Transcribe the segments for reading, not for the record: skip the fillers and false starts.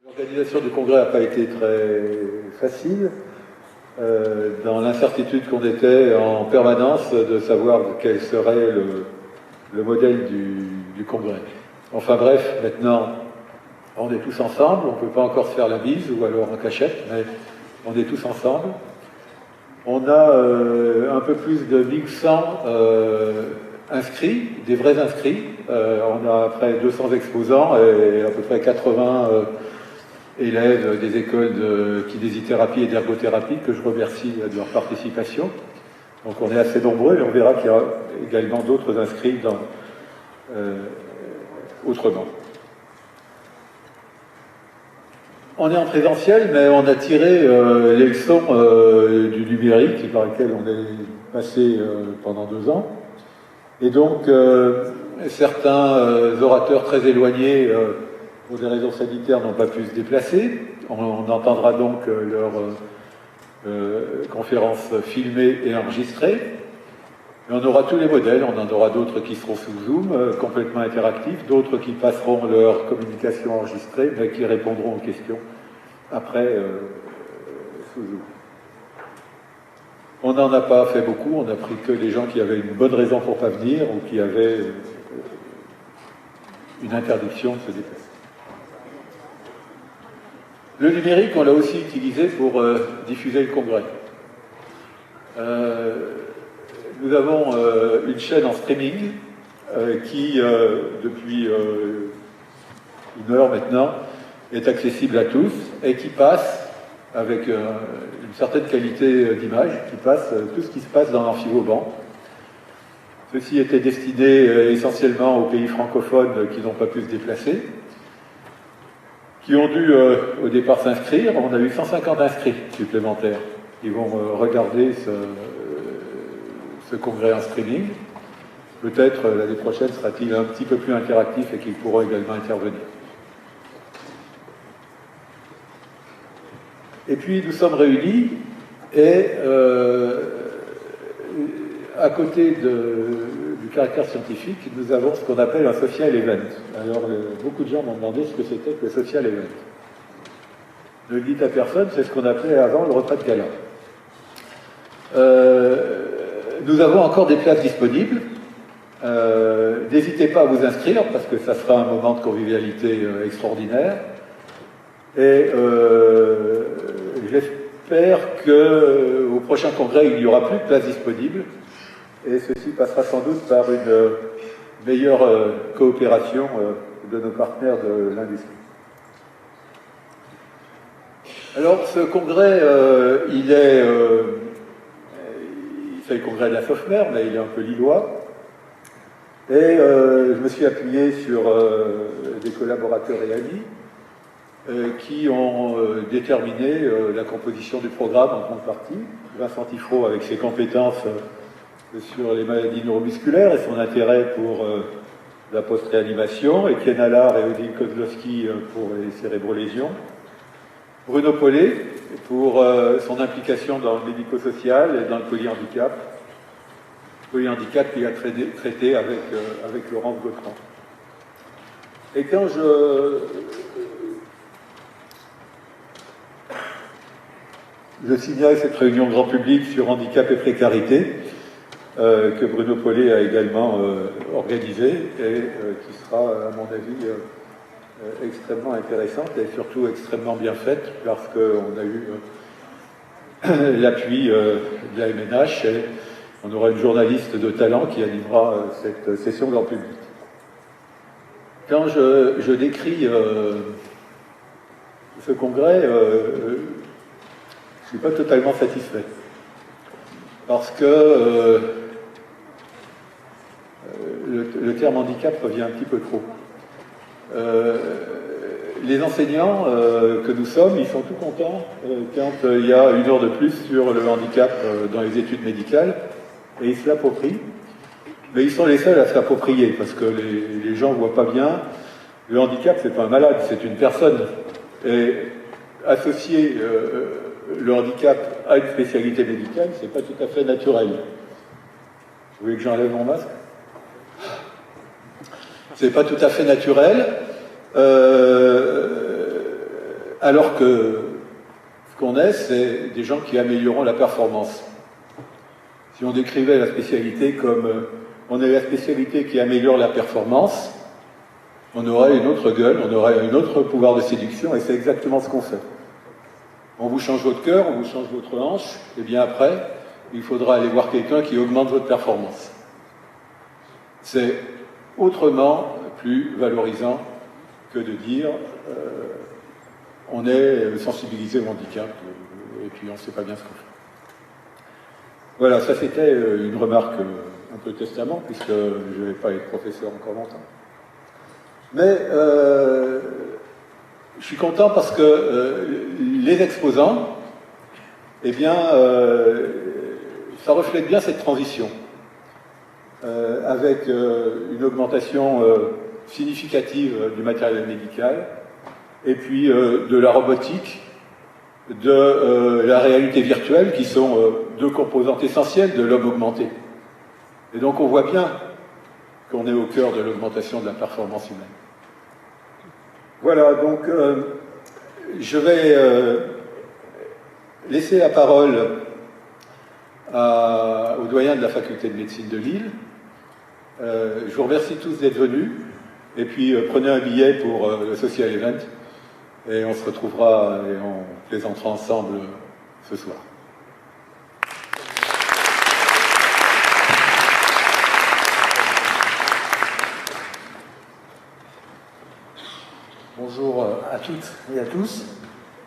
L'organisation du congrès n'a pas été très facile, dans l'incertitude qu'on était en permanence de savoir quel serait le modèle du congrès. Enfin bref, maintenant, on est tous ensemble, on ne peut pas encore se faire la bise, ou alors en cachette, mais on est tous ensemble. On a un peu plus de 1100 inscrits, des vrais inscrits. On a près de 200 exposants et à peu près 80 élèves des écoles de kinésithérapie et d'ergothérapie que je remercie de leur participation. Donc on est assez nombreux et on verra qu'il y a également d'autres inscrits autrement. On est en présentiel, mais on a tiré les leçons du numérique par lequel on est passé pendant 2 ans. Et donc, certains orateurs très éloignés, pour des raisons sanitaires, n'ont pas pu se déplacer. On entendra donc leur conférence filmée et enregistrée. Et on aura tous les modèles, on en aura d'autres qui seront sous Zoom, complètement interactifs, d'autres qui passeront leur communication enregistrée, mais qui répondront aux questions après sous Zoom. On n'en a pas fait beaucoup, on a pris que des gens qui avaient une bonne raison pour ne pas venir ou qui avaient une interdiction de se déplacer. Le numérique, on l'a aussi utilisé pour diffuser le congrès. Nous avons une chaîne en streaming qui, depuis 1 heure maintenant, est accessible à tous et qui passe, avec une certaine qualité d'image, qui passe tout ce qui se passe dans l'Amphi-Vauban. Ceci était destiné essentiellement aux pays francophones qui n'ont pas pu se déplacer, qui ont dû au départ s'inscrire. On a eu 150 inscrits supplémentaires qui vont regarder ce congrès en streaming. Peut-être l'année prochaine sera-t-il un petit peu plus interactif et qu'ils pourront également intervenir. Et puis nous sommes réunis et à côté du caractère scientifique, nous avons ce qu'on appelle un social event. Alors beaucoup de gens m'ont demandé ce que c'était que le social event. Ne le dites à personne, c'est ce qu'on appelait avant le repas de gala. Nous avons encore des places disponibles. N'hésitez pas à vous inscrire parce que ça sera un moment de convivialité extraordinaire. Et j'espère qu'au prochain congrès, il n'y aura plus de places disponibles. Et ceci passera sans doute par une meilleure coopération de nos partenaires de l'industrie. Alors, ce congrès, c'est le congrès de la SOFMER, mais il est un peu lillois. Et je me suis appuyé sur des collaborateurs et amis qui ont déterminé la composition du programme en grande partie. Vincent Tifro, avec ses compétences sur les maladies neuromusculaires et son intérêt pour la post-réanimation, Étienne Allard et Odile Kozlowski pour les cérébrolésions, Bruno Paulet pour son implication dans le médico-social et dans le polyhandicap, qu'il a traité avec Laurence Gautran. Et quand je signale cette réunion grand public sur handicap et précarité, que Bruno Paulet a également organisé et qui sera, à mon avis, extrêmement intéressante et surtout extrêmement bien faite parce qu'on a eu l'appui de la MNH et on aura une journaliste de talent qui animera cette session grand public. Quand je décris ce congrès, je ne suis pas totalement satisfait parce que le terme handicap revient un petit peu trop. Les enseignants que nous sommes, ils sont tout contents quand il y a 1 heure de plus sur le handicap dans les études médicales, et ils se l'approprient. Mais ils sont les seuls à se l'approprier, parce que les gens ne voient pas bien. Le handicap, c'est pas un malade, c'est une personne. Et associer le handicap à une spécialité médicale, c'est pas tout à fait naturel. Vous voulez que j'enlève mon masque ? C'est pas tout à fait naturel. alors que ce qu'on est, c'est des gens qui amélioreront la performance. Si on décrivait la spécialité comme on est la spécialité qui améliore la performance, on aurait une autre gueule, on aurait un autre pouvoir de séduction, et c'est exactement ce qu'on fait. On vous change votre cœur, on vous change votre hanche, et bien après, il faudra aller voir quelqu'un qui augmente votre performance. C'est autrement plus valorisant que de dire on est sensibilisé au handicap et puis on ne sait pas bien ce qu'on fait. Voilà, ça c'était une remarque un peu testament, puisque je ne vais pas être professeur encore longtemps. Mais je suis content parce que les exposants, eh bien, ça reflète bien cette transition, avec une augmentation significative du matériel médical, et puis de la robotique, de la réalité virtuelle, qui sont deux composantes essentielles de l'homme augmenté. Et donc on voit bien qu'on est au cœur de l'augmentation de la performance humaine. Voilà, donc je vais laisser la parole au doyen de la faculté de médecine de Lille. Je vous remercie tous d'être venus, et puis prenez un billet pour le social event, et on se retrouvera et on plaisantera ensemble ce soir. Bonjour à toutes et à tous.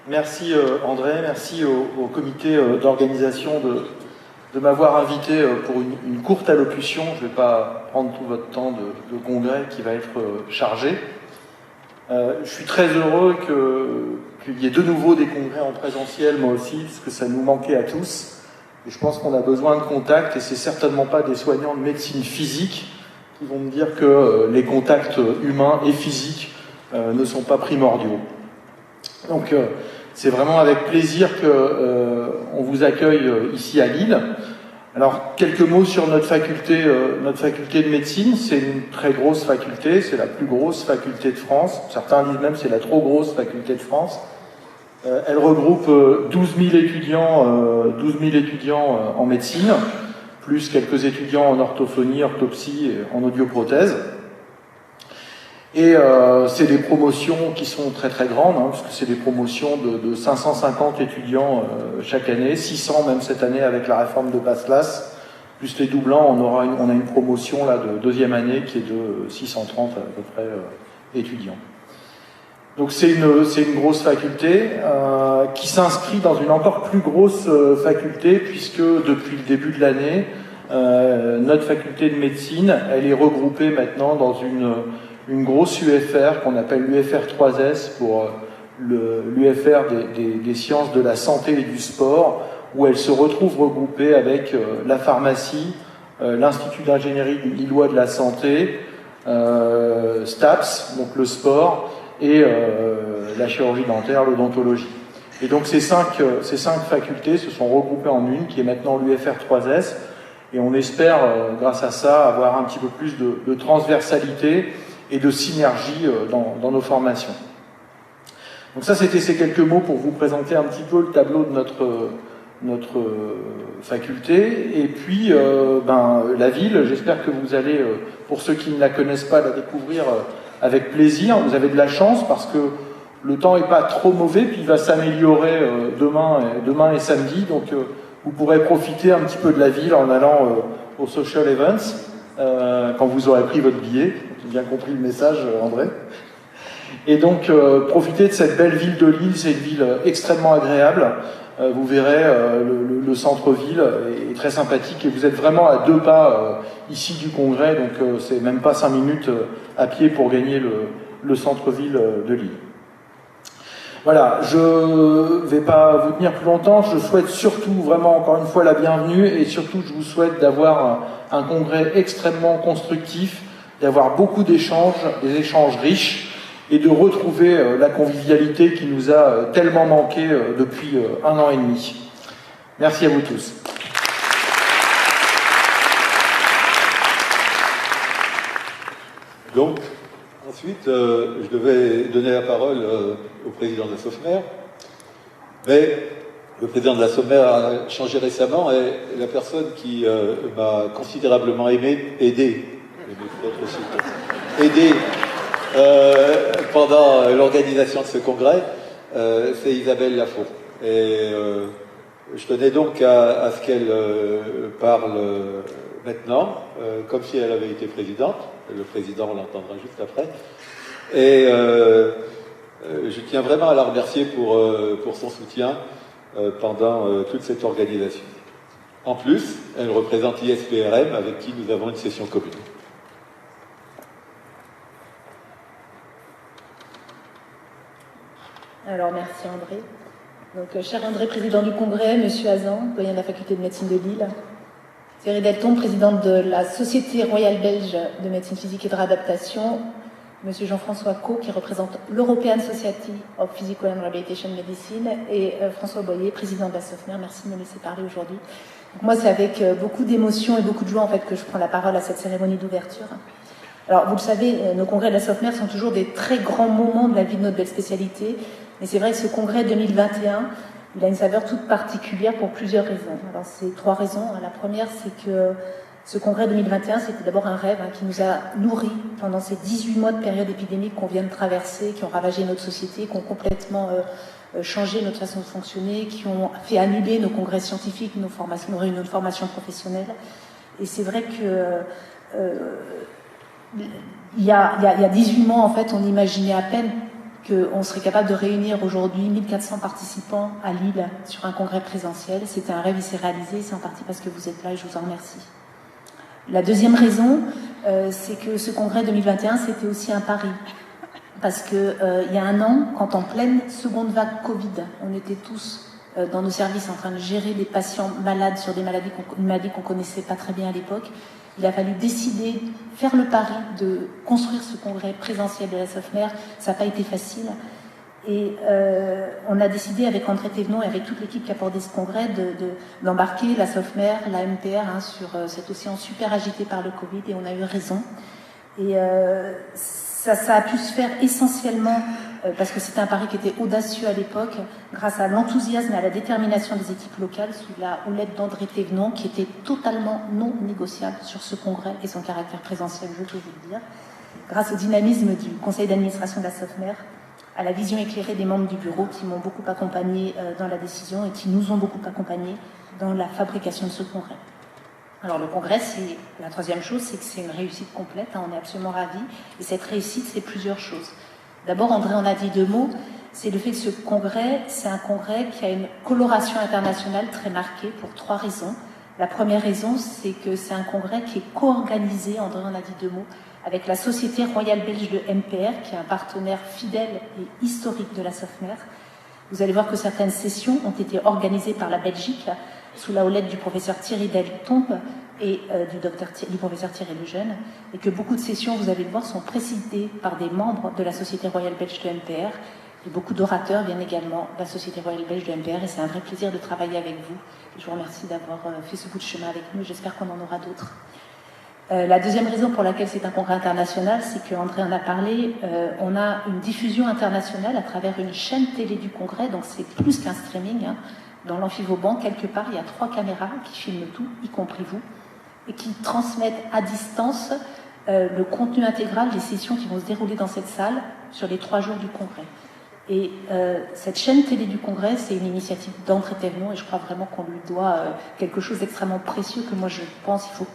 Merci André, merci au comité d'organisation de m'avoir invité pour une courte allocution. Je ne vais pas prendre tout votre temps de congrès qui va être chargé. Je suis très heureux qu'il y ait de nouveau des congrès en présentiel, moi aussi, parce que ça nous manquait à tous. Et je pense qu'on a besoin de contacts, et c'est certainement pas des soignants de médecine physique qui vont me dire que les contacts humains et physiques ne sont pas primordiaux. Donc c'est vraiment avec plaisir qu'on vous accueille ici à Lille. Alors quelques mots sur notre faculté de médecine. C'est une très grosse faculté, c'est la plus grosse faculté de France. Certains disent même que c'est la trop grosse faculté de France. Elle regroupe 12 000 étudiants en médecine, plus quelques étudiants en orthophonie, orthopsie et en audioprothèse. Et c'est des promotions qui sont très très grandes, hein, puisque c'est des promotions de 550 étudiants chaque année, 600 même cette année avec la réforme de Paslas, plus les doublants, on a une promotion là de deuxième année qui est de 630 à peu près étudiants. Donc c'est une grosse faculté qui s'inscrit dans une encore plus grosse faculté, puisque depuis le début de l'année, notre faculté de médecine, elle est regroupée maintenant dans une grosse UFR qu'on appelle l'UFR 3S pour l'UFR des sciences de la santé et du sport, où elle se retrouve regroupée avec la pharmacie, l'Institut d'ingénierie lillois de la santé, STAPS, donc le sport, et la chirurgie dentaire, l'odontologie. Et donc ces cinq facultés se sont regroupées en une, qui est maintenant l'UFR 3S, et on espère, grâce à ça, avoir un petit peu plus de transversalité et de synergie dans nos formations. Donc ça, c'était ces quelques mots pour vous présenter un petit peu le tableau de notre faculté. Et puis, la ville, j'espère que vous allez, pour ceux qui ne la connaissent pas, la découvrir avec plaisir. Vous avez de la chance parce que le temps n'est pas trop mauvais, puis il va s'améliorer demain et samedi. Donc, vous pourrez profiter un petit peu de la ville en allant aux social events quand vous aurez pris votre billet. J'ai bien compris le message, André. Et donc, profitez de cette belle ville de Lille. C'est une ville extrêmement agréable. Vous verrez, le centre-ville est très sympathique et vous êtes vraiment à 2 pas ici du congrès, donc c'est même pas 5 minutes à pied pour gagner le centre-ville de Lille. Voilà, je vais pas vous tenir plus longtemps. Je souhaite surtout vraiment encore une fois la bienvenue, et surtout je vous souhaite d'avoir un congrès extrêmement constructif, d'avoir beaucoup d'échanges, des échanges riches, et de retrouver la convivialité qui nous a tellement manqué depuis 1 an et demi. Merci à vous tous. Donc, Ensuite, je devais donner la parole au président de la SOFMER, mais le président de la SOFMER a changé récemment et la personne qui m'a considérablement aidé pendant l'organisation de ce congrès, c'est Isabelle Lafont. Et je tenais donc à ce qu'elle parle maintenant, comme si elle avait été présidente. Le président, on l'entendra juste après. Et je tiens vraiment à la remercier pour son soutien pendant toute cette organisation. En plus, elle représente ISPRM, avec qui nous avons une session commune. Alors, merci André. Donc, cher André, président du Congrès, Monsieur Hazan, doyen de la faculté de médecine de Lille, Thierry Delton, présidente de la Société royale belge de médecine physique et de réadaptation, Monsieur Jean-François Caux, qui représente l'European Society of Physical and Rehabilitation Medicine, et François Boyer, président de la SOFMER. Merci de me laisser parler aujourd'hui. Moi, c'est avec beaucoup d'émotion et beaucoup de joie en fait que je prends la parole à cette cérémonie d'ouverture. Alors, vous le savez, nos congrès de la SOFMER sont toujours des très grands moments de la vie de notre belle spécialité. Mais c'est vrai que ce congrès 2021, il a une saveur toute particulière pour plusieurs raisons. Alors, c'est 3 raisons. La première, c'est que ce congrès 2021, c'était d'abord un rêve qui nous a nourris pendant ces 18 mois de période épidémique qu'on vient de traverser, qui ont ravagé notre société, qui ont complètement changé notre façon de fonctionner, qui ont fait annuler nos congrès scientifiques, nos réunions de formation professionnelle. Et c'est vrai que il y a 18 mois, en fait, on imaginait à peine qu'on serait capable de réunir aujourd'hui 1400 participants à Lille sur un congrès présentiel. C'était un rêve, il s'est réalisé, c'est en partie parce que vous êtes là et je vous en remercie. La deuxième raison, c'est que ce congrès 2021, c'était aussi un pari. Parce que il y a un an, quand en pleine seconde vague Covid, on était tous dans nos services en train de gérer des patients malades sur des maladies qu'on connaissait pas très bien à l'époque, il a fallu décider, faire le pari de construire ce congrès présentiel de la SOFMER. Ça n'a pas été facile. Et on a décidé avec André Thévenon et avec toute l'équipe qui a porté ce congrès d'embarquer la SOFMER, la MPR sur cet océan super agité par le Covid, et on a eu raison. Et ça a pu se faire essentiellement parce que c'était un pari qui était audacieux à l'époque, grâce à l'enthousiasme et à la détermination des équipes locales sous la houlette d'André Thévenon, qui était totalement non négociable sur ce congrès et son caractère présentiel, je peux vous le dire. Grâce au dynamisme du conseil d'administration de la SOFMER, à la vision éclairée des membres du bureau qui m'ont beaucoup accompagné dans la décision et qui nous ont beaucoup accompagnés dans la fabrication de ce congrès. Alors le congrès, c'est la troisième chose, c'est que c'est une réussite complète, on est absolument ravis. Et cette réussite, c'est plusieurs choses. D'abord, André en a dit 2 mots, c'est le fait que ce congrès, c'est un congrès qui a une coloration internationale très marquée pour 3 raisons. La première raison, c'est que c'est un congrès qui est co-organisé, André en a dit 2 mots, avec la Société royale belge de MPR, qui est un partenaire fidèle et historique de la SOFMER. Vous allez voir que certaines sessions ont été organisées par la Belgique, sous la houlette du professeur Thierry Delton et du professeur Thierry Lejeune, et que beaucoup de sessions, vous allez le voir, sont présidées par des membres de la Société royale belge de MPR, et beaucoup d'orateurs viennent également de la Société royale belge de MPR, et c'est un vrai plaisir de travailler avec vous. Et je vous remercie d'avoir fait ce bout de chemin avec nous, j'espère qu'on en aura d'autres. La deuxième raison pour laquelle c'est un congrès international, c'est qu'André en a parlé, on a une diffusion internationale à travers une chaîne télé du congrès, donc c'est plus qu'un streaming. Dans l'amphivauban, quelque part, il y a 3 caméras qui filment tout, y compris vous, et qui transmettent à distance le contenu intégral des sessions qui vont se dérouler dans cette salle sur les 3 jours du congrès. Et cette chaîne télé du congrès, c'est une initiative d'André Thévenon, et je crois vraiment qu'on lui doit quelque chose d'extrêmement précieux que moi je pense qu'il faut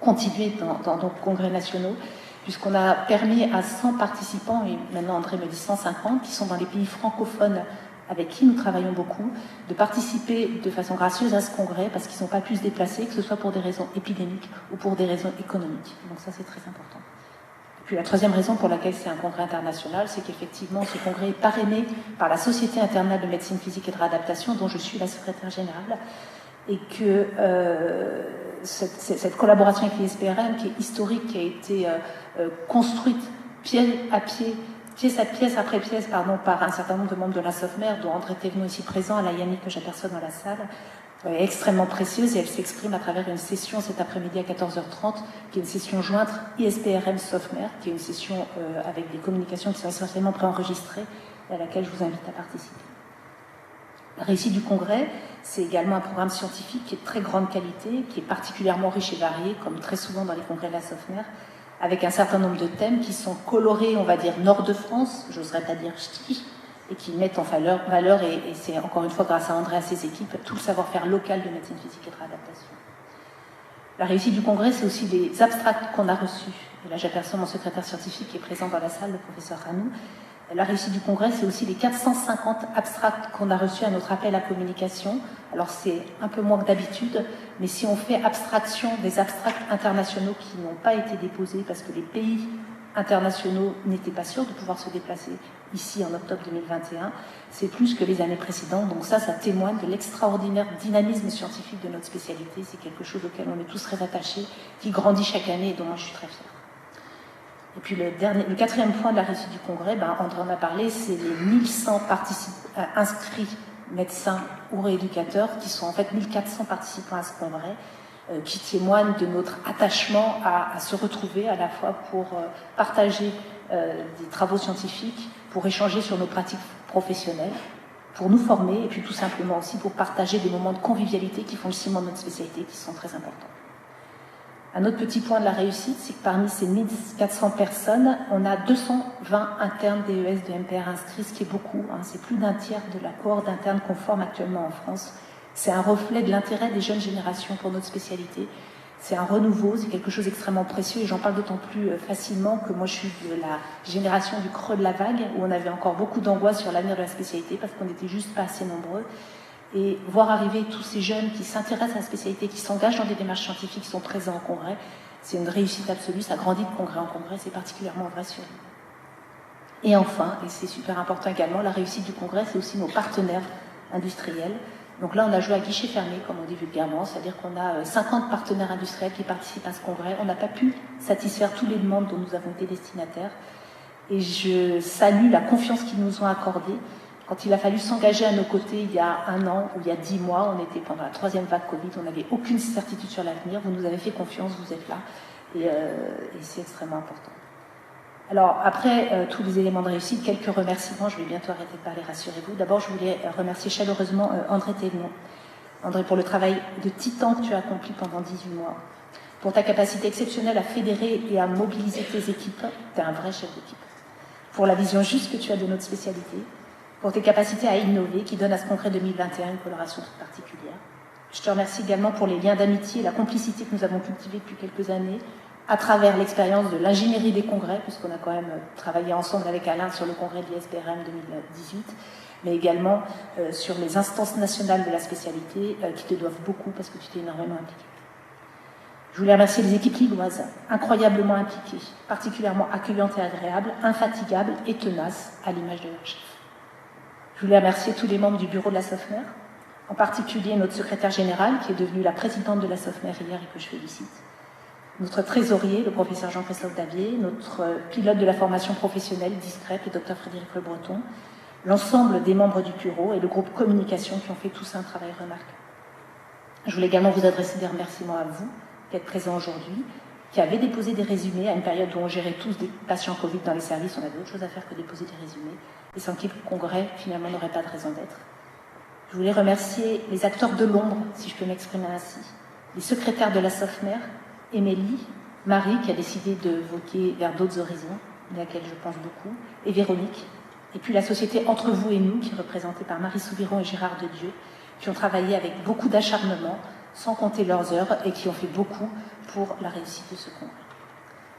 continuer dans nos congrès nationaux, puisqu'on a permis à 100 participants, et maintenant André me dit 150, qui sont dans les pays francophones avec qui nous travaillons beaucoup, de participer de façon gracieuse à ce congrès, parce qu'ils n'ont pas pu se déplacer, que ce soit pour des raisons épidémiques ou pour des raisons économiques. Donc ça, c'est très important. Et puis la troisième raison pour laquelle c'est un congrès international, c'est qu'effectivement, ce congrès est parrainé par la Société internationale de médecine physique et de réadaptation, dont je suis la secrétaire générale, et que cette collaboration avec l'ISPRM, qui est historique, qui a été construite pied à pied, pièce après pièce, par un certain nombre de membres de la SOFMER, dont André Thévenon ici présent, à la Yannick que j'aperçoit dans la salle, Elle est extrêmement précieuse et elle s'exprime à travers une session cet après-midi à 14h30, qui est une session jointe ISPRM SOFMER, qui est une session avec des communications qui sont essentiellement préenregistrées et à laquelle je vous invite à participer. La réussite du congrès, c'est également un programme scientifique qui est de très grande qualité, qui est particulièrement riche et varié, comme très souvent dans les congrès de la SOFMER, avec un certain nombre de thèmes qui sont colorés, on va dire, nord de France, j'oserais pas dire ch'ti, et qui mettent en valeur et c'est encore une fois grâce à André et à ses équipes, tout le savoir-faire local de médecine physique et de réadaptation. La réussite du congrès, c'est aussi les abstracts qu'on a reçus. Et là, j'aperçois mon secrétaire scientifique qui est présent dans la salle, le professeur Ranou. La réussite du congrès, c'est aussi les 450 abstracts qu'on a reçus à notre appel à communication. Alors, c'est un peu moins que d'habitude, mais si on fait abstraction des abstracts internationaux qui n'ont pas été déposés parce que les pays internationaux n'étaient pas sûrs de pouvoir se déplacer ici en octobre 2021, c'est plus que les années précédentes. Donc ça témoigne de l'extraordinaire dynamisme scientifique de notre spécialité. C'est quelque chose auquel on est tous très attachés, qui grandit chaque année et dont moi je suis très fière. Et puis le quatrième point de la réussite du congrès, André en a parlé, c'est les 1100 inscrits médecins ou rééducateurs, qui sont en fait 1400 participants à ce congrès, qui témoignent de notre attachement à se retrouver à la fois pour partager des travaux scientifiques, pour échanger sur nos pratiques professionnelles, pour nous former et puis tout simplement aussi pour partager des moments de convivialité qui font le ciment de notre spécialité, qui sont très importants. Un autre petit point de la réussite, c'est que parmi ces 1400 personnes, on a 220 internes DES de MPR inscrits, ce qui est beaucoup, c'est plus d'un tiers de la cohorte d'internes qu'on forme actuellement en France. C'est un reflet de l'intérêt des jeunes générations pour notre spécialité. C'est un renouveau, c'est quelque chose d'extrêmement précieux et j'en parle d'autant plus facilement que moi je suis de la génération du creux de la vague où on avait encore beaucoup d'angoisse sur l'avenir de la spécialité parce qu'on n'était juste pas assez nombreux. Et voir arriver tous ces jeunes qui s'intéressent à la spécialité, qui s'engagent dans des démarches scientifiques, qui sont présents au congrès, c'est une réussite absolue, ça grandit de congrès en congrès, c'est particulièrement vrai sur nous. Et enfin, et c'est super important également, la réussite du congrès, c'est aussi nos partenaires industriels. Donc là, on a joué à guichet fermé, comme on dit vulgairement, c'est-à-dire qu'on a 50 partenaires industriels qui participent à ce congrès. On n'a pas pu satisfaire tous les demandes dont nous avons été destinataires. Et je salue la confiance qu'ils nous ont accordée. Quand il a fallu s'engager à nos côtés il y a 1 an ou il y a 10 mois, on était pendant la 3e vague Covid, on n'avait aucune certitude sur l'avenir. Vous nous avez fait confiance, vous êtes là. Et c'est extrêmement important. Alors, après tous les éléments de réussite, quelques remerciements. Je vais bientôt arrêter de parler, rassurez-vous. D'abord, je voulais remercier chaleureusement André Thévenon. André, pour le travail de titan que tu as accompli pendant 18 mois, pour ta capacité exceptionnelle à fédérer et à mobiliser tes équipes. Tu es un vrai chef d'équipe. Pour la vision juste que tu as de notre spécialité, pour tes capacités à innover qui donnent à ce congrès 2021 une coloration toute particulière. Je te remercie également pour les liens d'amitié et la complicité que nous avons cultivés depuis quelques années à travers l'expérience de l'ingénierie des congrès, puisqu'on a quand même travaillé ensemble avec Alain sur le congrès de l'ISPRM 2018, mais également sur les instances nationales de la spécialité qui te doivent beaucoup parce que tu t'es énormément impliqué. Je voulais remercier les équipes lilloises, incroyablement impliquées, particulièrement accueillantes et agréables, infatigables et tenaces à l'image de leur chef. Je voulais remercier tous les membres du bureau de la SOFMER, en particulier notre secrétaire générale, qui est devenue la présidente de la SOFMER hier et que je félicite, notre trésorier, le professeur Jean-Christophe Davier, notre pilote de la formation professionnelle discrète, le docteur Frédéric Le Breton, l'ensemble des membres du bureau et le groupe communication qui ont fait tous un travail remarquable. Je voulais également vous adresser des remerciements à vous, qui êtes présents aujourd'hui, qui avez déposé des résumés à une période où on gérait tous des patients Covid dans les services, on avait autre chose à faire que déposer des résumés, et sans qui le congrès, finalement, n'aurait pas de raison d'être. Je voulais remercier les acteurs de l'ombre, si je peux m'exprimer ainsi, les secrétaires de la SOFMER, Émilie, Marie, qui a décidé de voquer vers d'autres horizons, à laquelle je pense beaucoup, et Véronique, et puis la société Entre vous et nous, qui est représentée par Marie Soubiron et Gérard Dedieu, qui ont travaillé avec beaucoup d'acharnement, sans compter leurs heures, et qui ont fait beaucoup pour la réussite de ce congrès.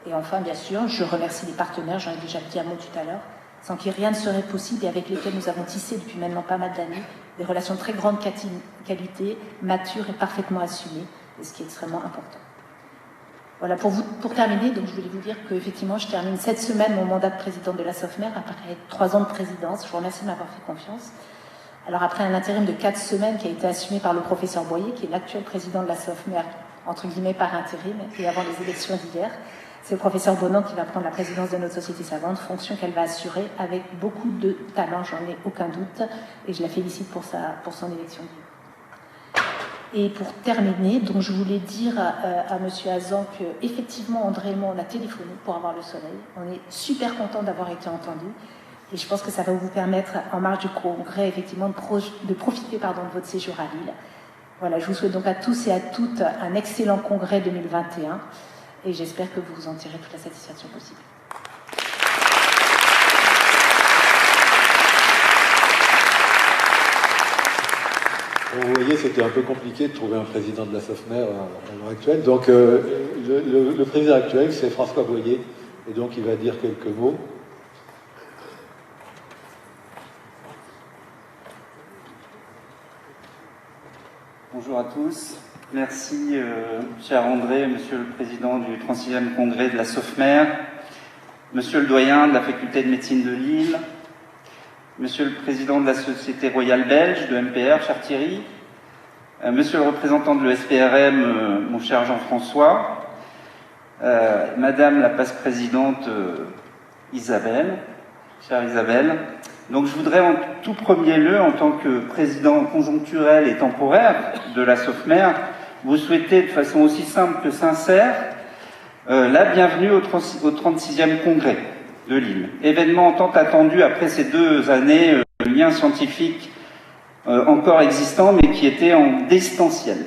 Et enfin, bien sûr, je remercie les partenaires, j'en ai déjà dit un mot tout à l'heure, sans qui rien ne serait possible et avec lesquels nous avons tissé depuis maintenant pas mal d'années des relations de très grande qualité, matures et parfaitement assumées, et ce qui est extrêmement important. Voilà, pour terminer, donc je voulais vous dire qu'effectivement, je termine cette semaine mon mandat de présidente de la SOFMER, après 3 ans de présidence. Je vous remercie de m'avoir fait confiance. Alors après un intérim de 4 semaines qui a été assumé par le professeur Boyer, qui est l'actuel président de la SOFMER, entre guillemets par intérim, et avant les élections d'hier, c'est le professeur Bonan qui va prendre la présidence de notre société savante, fonction qu'elle va assurer avec beaucoup de talent, j'en ai aucun doute, et je la félicite pour son élection. Et pour terminer, donc je voulais dire à Monsieur Hazan que effectivement André et moi on a téléphoné pour avoir le soleil. On est super content d'avoir été entendus et je pense que ça va vous permettre en marge du congrès effectivement de profiter de votre séjour à Lille. Voilà, je vous souhaite donc à tous et à toutes un excellent congrès 2021 et j'espère que vous en tirez toute la satisfaction possible. Vous voyez, c'était un peu compliqué de trouver un président de la SOFMER à l'heure actuelle. Donc, le président actuel, c'est François Boyer, et donc il va dire quelques mots. Bonjour à tous. Merci, cher André, Monsieur le Président du 36e Congrès de la SOFMER, Monsieur le Doyen de la Faculté de Médecine de Lille, Monsieur le Président de la Société Royale Belge, de MPR, cher Thierry, Monsieur le représentant de l'ESPRM, mon cher Jean-François, Madame la Vice-présidente Isabelle, chère Isabelle. Donc je voudrais en tout premier lieu, en tant que président conjoncturel et temporaire de la SOFMER, vous souhaiter de façon aussi simple que sincère la bienvenue au 36e Congrès de Lille. Événement tant attendu après ces 2 années de liens scientifiques encore existants, mais qui étaient en distanciel.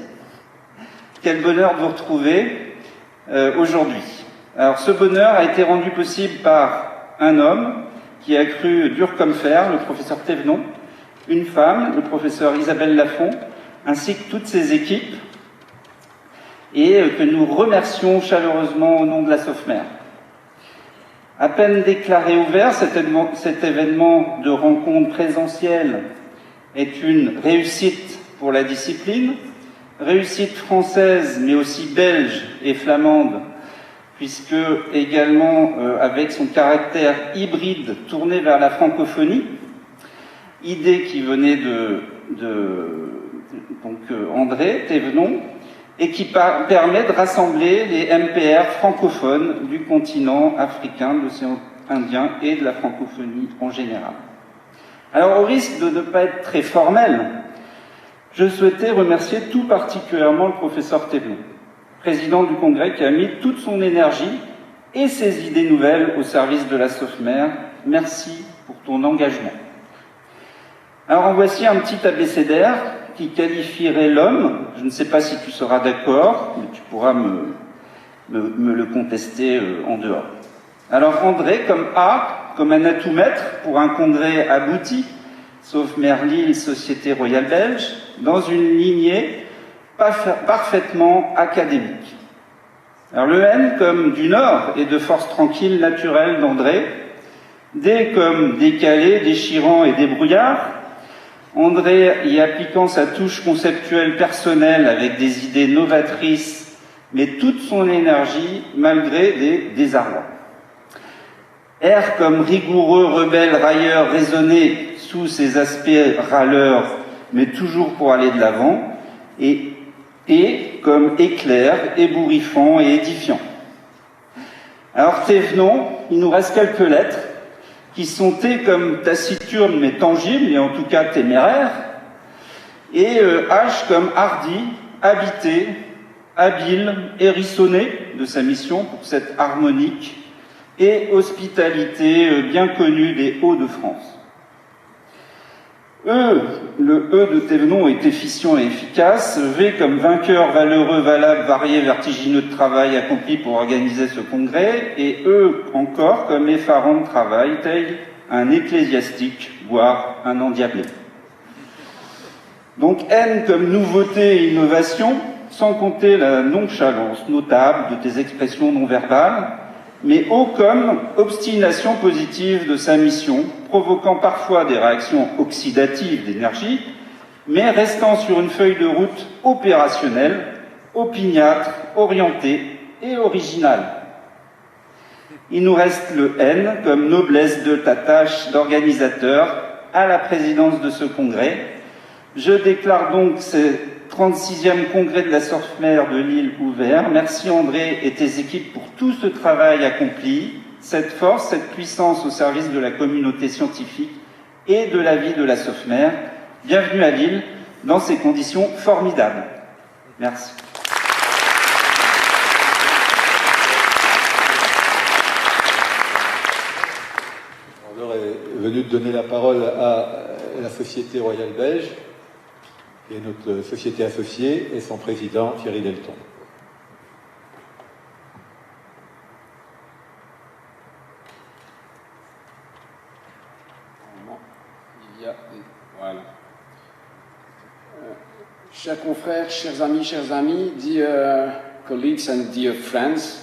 Quel bonheur de vous retrouver aujourd'hui. Alors ce bonheur a été rendu possible par un homme qui a cru dur comme fer, le professeur Thévenon, une femme, le professeur Isabelle Lafont, ainsi que toutes ses équipes, et que nous remercions chaleureusement au nom de la SOFMER. À peine déclaré ouvert, cet événement de rencontre présentielle est une réussite pour la discipline, réussite française, mais aussi belge et flamande, puisque également avec son caractère hybride tourné vers la francophonie, idée qui venait donc André Thévenon, et qui permet de rassembler les MPR francophones du continent africain, de l'océan Indien et de la francophonie en général. Alors, au risque de ne pas être très formel, je souhaitais remercier tout particulièrement le professeur Thévenon, président du Congrès, qui a mis toute son énergie et ses idées nouvelles au service de la SOFMER. Merci pour ton engagement. Alors, en voici un petit abécédaire qui qualifierait l'homme. Je ne sais pas si tu seras d'accord, mais tu pourras me le contester en dehors. Alors, André, comme A, comme un atout-maître pour un congrès abouti, SOFMER Lille, Société Royale Belge, dans une lignée parfaitement académique. Alors le N comme du Nord et de force tranquille naturelle d'André, D comme décalé, déchirant et débrouillard, André y appliquant sa touche conceptuelle personnelle avec des idées novatrices, mais toute son énergie malgré des désarrois. R comme rigoureux, rebelle, railleur, raisonné sous ses aspects râleurs, mais toujours pour aller de l'avant, et comme éclair, ébouriffant et édifiant. Alors Thévenon, il nous reste quelques lettres qui sont T comme taciturne mais tangible, et en tout cas téméraire, et H comme hardi, habité, habile, hérissonné de sa mission pour cette harmonique et hospitalité bien connue des Hauts-de-France. Le E de Thévenon est efficient et efficace. V comme vainqueur, valeureux, valable, varié, vertigineux de travail accompli pour organiser ce congrès. Et E encore comme effarant de travail, tel un ecclésiastique, voire un endiablé. Donc N comme nouveauté et innovation, sans compter la nonchalance notable de tes expressions non verbales, mais O comme obstination positive de sa mission, provoquant parfois des réactions oxydatives d'énergie, mais restant sur une feuille de route opérationnelle, opiniâtre, orientée et originale. Il nous reste le N comme noblesse de ta tâche d'organisateur à la présidence de ce congrès. Je déclare donc ce 36e congrès de la SOFMER de Lille ouvert. Merci André et tes équipes pour tout ce travail accompli, cette force, cette puissance au service de la communauté scientifique et de la vie de la SOFMER. Bienvenue à Lille dans ces conditions formidables. Merci. L'heure est venue de donner la parole à la Société Royale Belge, qui est notre société associée, et son président Thierry Delton. Voilà. Chers confrères, chers amis, dear colleagues and dear friends,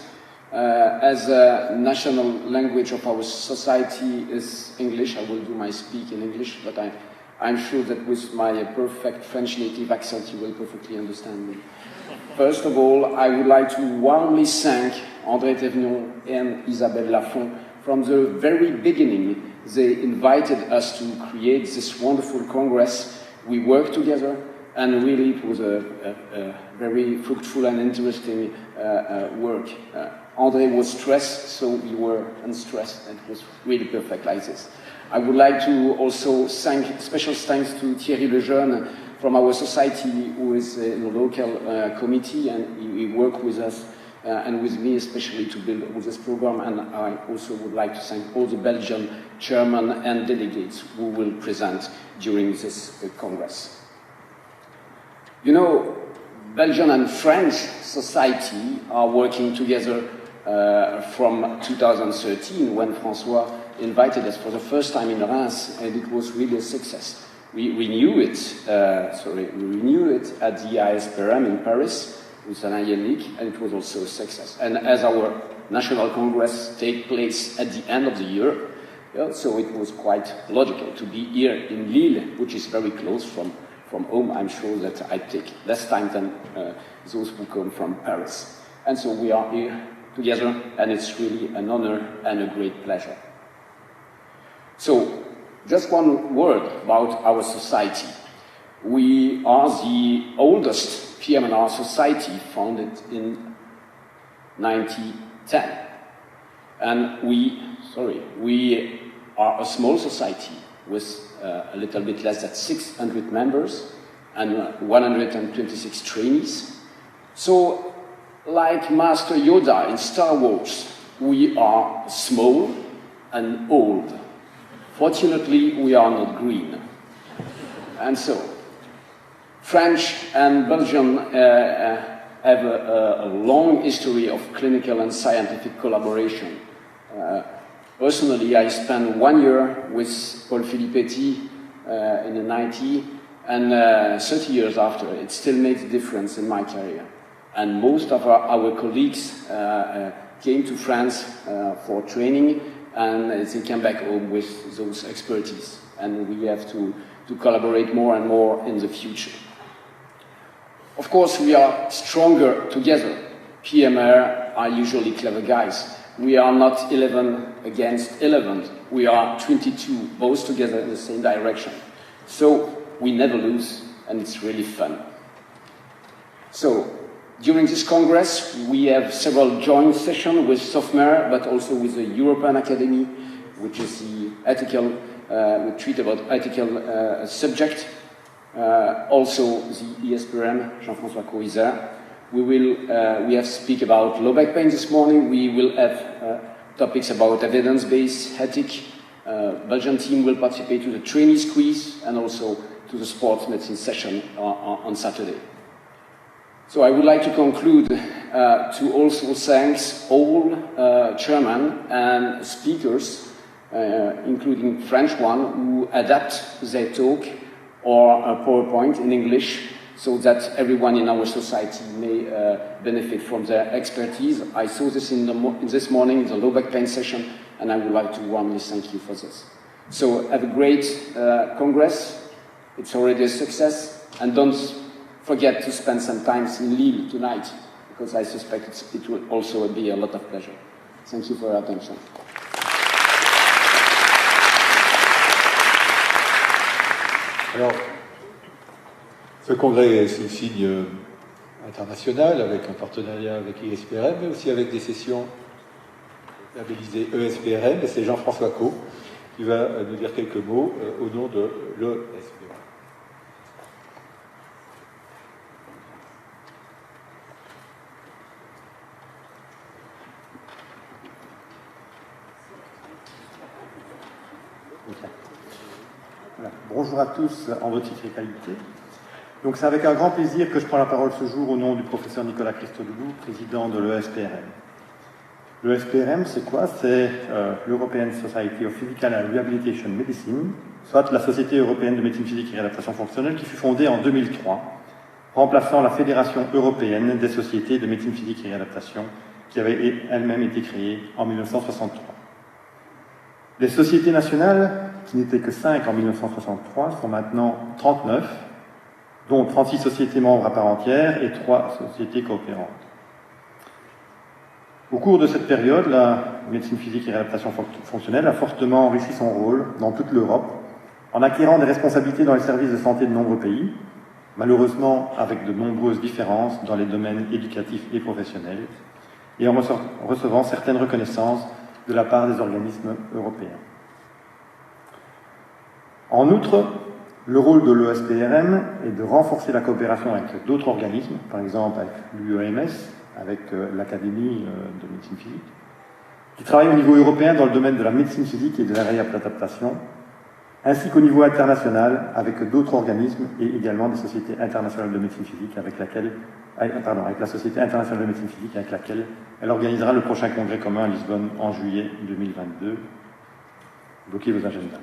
as a national language of our society is English, I will do my speak in English, but I'm sure that with my perfect French native accent you will perfectly understand me. First of all, I would like to warmly thank André Thévenon and Isabelle Lafont. From the very beginning, they invited us to create this wonderful congress. We worked together, and really it was a very fruitful and interesting work. André was stressed, so we were unstressed, and it was really perfect like this. I would like to also thank, special thanks to Thierry Lejeune from our society, who is in the local committee, and he worked with us and with me especially to build all this program. And I also would like to thank all the Belgian chairmen and delegates who will present during this Congress. You know, Belgian and French society are working together from 2013, when François invited us for the first time in Reims, and it was really a success. We renewed it at the ISPRM in Paris with Alain Yannick, and it was also a success. And as our national congress takes place at the end of the year, so it was quite logical to be here in Lille, which is very close from home. I'm sure that I take less time than those who come from Paris. And so we are here together, and it's really an honor and a great pleasure. So, just one word about our society. We are the oldest PM&R society, founded in 1910. And we are a small society with a little bit less than 600 members and 126 trainees. So, like Master Yoda in Star Wars, we are small and old. Fortunately, we are not green. And so, French and Belgium have a long history of clinical and scientific collaboration. Personally, I spent 1 year with Paul Filippetti in the 90s, and 30 years after, it still makes a difference in my career. And most of our colleagues came to France for training, and they came back home with those expertise. And we have to collaborate more and more in the future. Of course, we are stronger together. PMR are usually clever guys. We are not 11 against 11. We are 22, both together in the same direction. So we never lose, and it's really fun. So, during this Congress, we have several joint sessions with SOFMER, but also with the European Academy, which is the ethical, we treat about ethical subject. Also the ESPRM, Jean-François Coizard. We have speak about low back pain this morning. We will have topics about evidence-based ethic. Belgian team will participate to the trainees quiz and also to the sports medicine session on Saturday. So I would like to conclude to also thank all chairmen and speakers, including French one, who adapt their talk or a PowerPoint in English so that everyone in our society may benefit from their expertise. I saw this this morning in the low back pain session, and I would like to warmly thank you for this. So have a great Congress. It's already a success, and don't forget to spend some time in Lille tonight, because I suspect it will also be a lot of pleasure. Thank you for your attention. Alors, ce congrès est sous signe international, avec un partenariat avec ISPRM, mais aussi avec des sessions labellisées ESPRM, et c'est Jean-François Caux qui va nous dire quelques mots au nom de l'ESPRM. Voilà. Bonjour à tous, en votre titre et qualité. Donc c'est avec un grand plaisir que je prends la parole ce jour au nom du professeur Nicolas Christodoulou, président de l'ESPRM. L'ESPRM, c'est quoi? C'est l'European Society of Physical and Rehabilitation Medicine, soit la Société européenne de médecine physique et réadaptation fonctionnelle, qui fut fondée en 2003, remplaçant la Fédération européenne des sociétés de médecine physique et réadaptation, qui avait elle-même été créée en 1963. Les sociétés nationales, qui n'étaient que 5 en 1963, sont maintenant 39, dont 36 sociétés membres à part entière et 3 sociétés coopérantes. Au cours de cette période, la médecine physique et réadaptation fonctionnelle a fortement enrichi son rôle dans toute l'Europe, en acquérant des responsabilités dans les services de santé de nombreux pays, malheureusement avec de nombreuses différences dans les domaines éducatifs et professionnels, et en recevant certaines reconnaissances de la part des organismes européens. En outre, le rôle de l'ESPRM est de renforcer la coopération avec d'autres organismes, par exemple avec l'UEMS, avec l'Académie de médecine physique, qui travaille au niveau européen dans le domaine de la médecine physique et de la réadaptation, ainsi qu'au niveau international avec d'autres organismes et également des sociétés internationales de médecine physique avec la Société internationale de médecine physique avec laquelle elle organisera le prochain congrès commun à Lisbonne en juillet 2022. Bloquez vos agendas.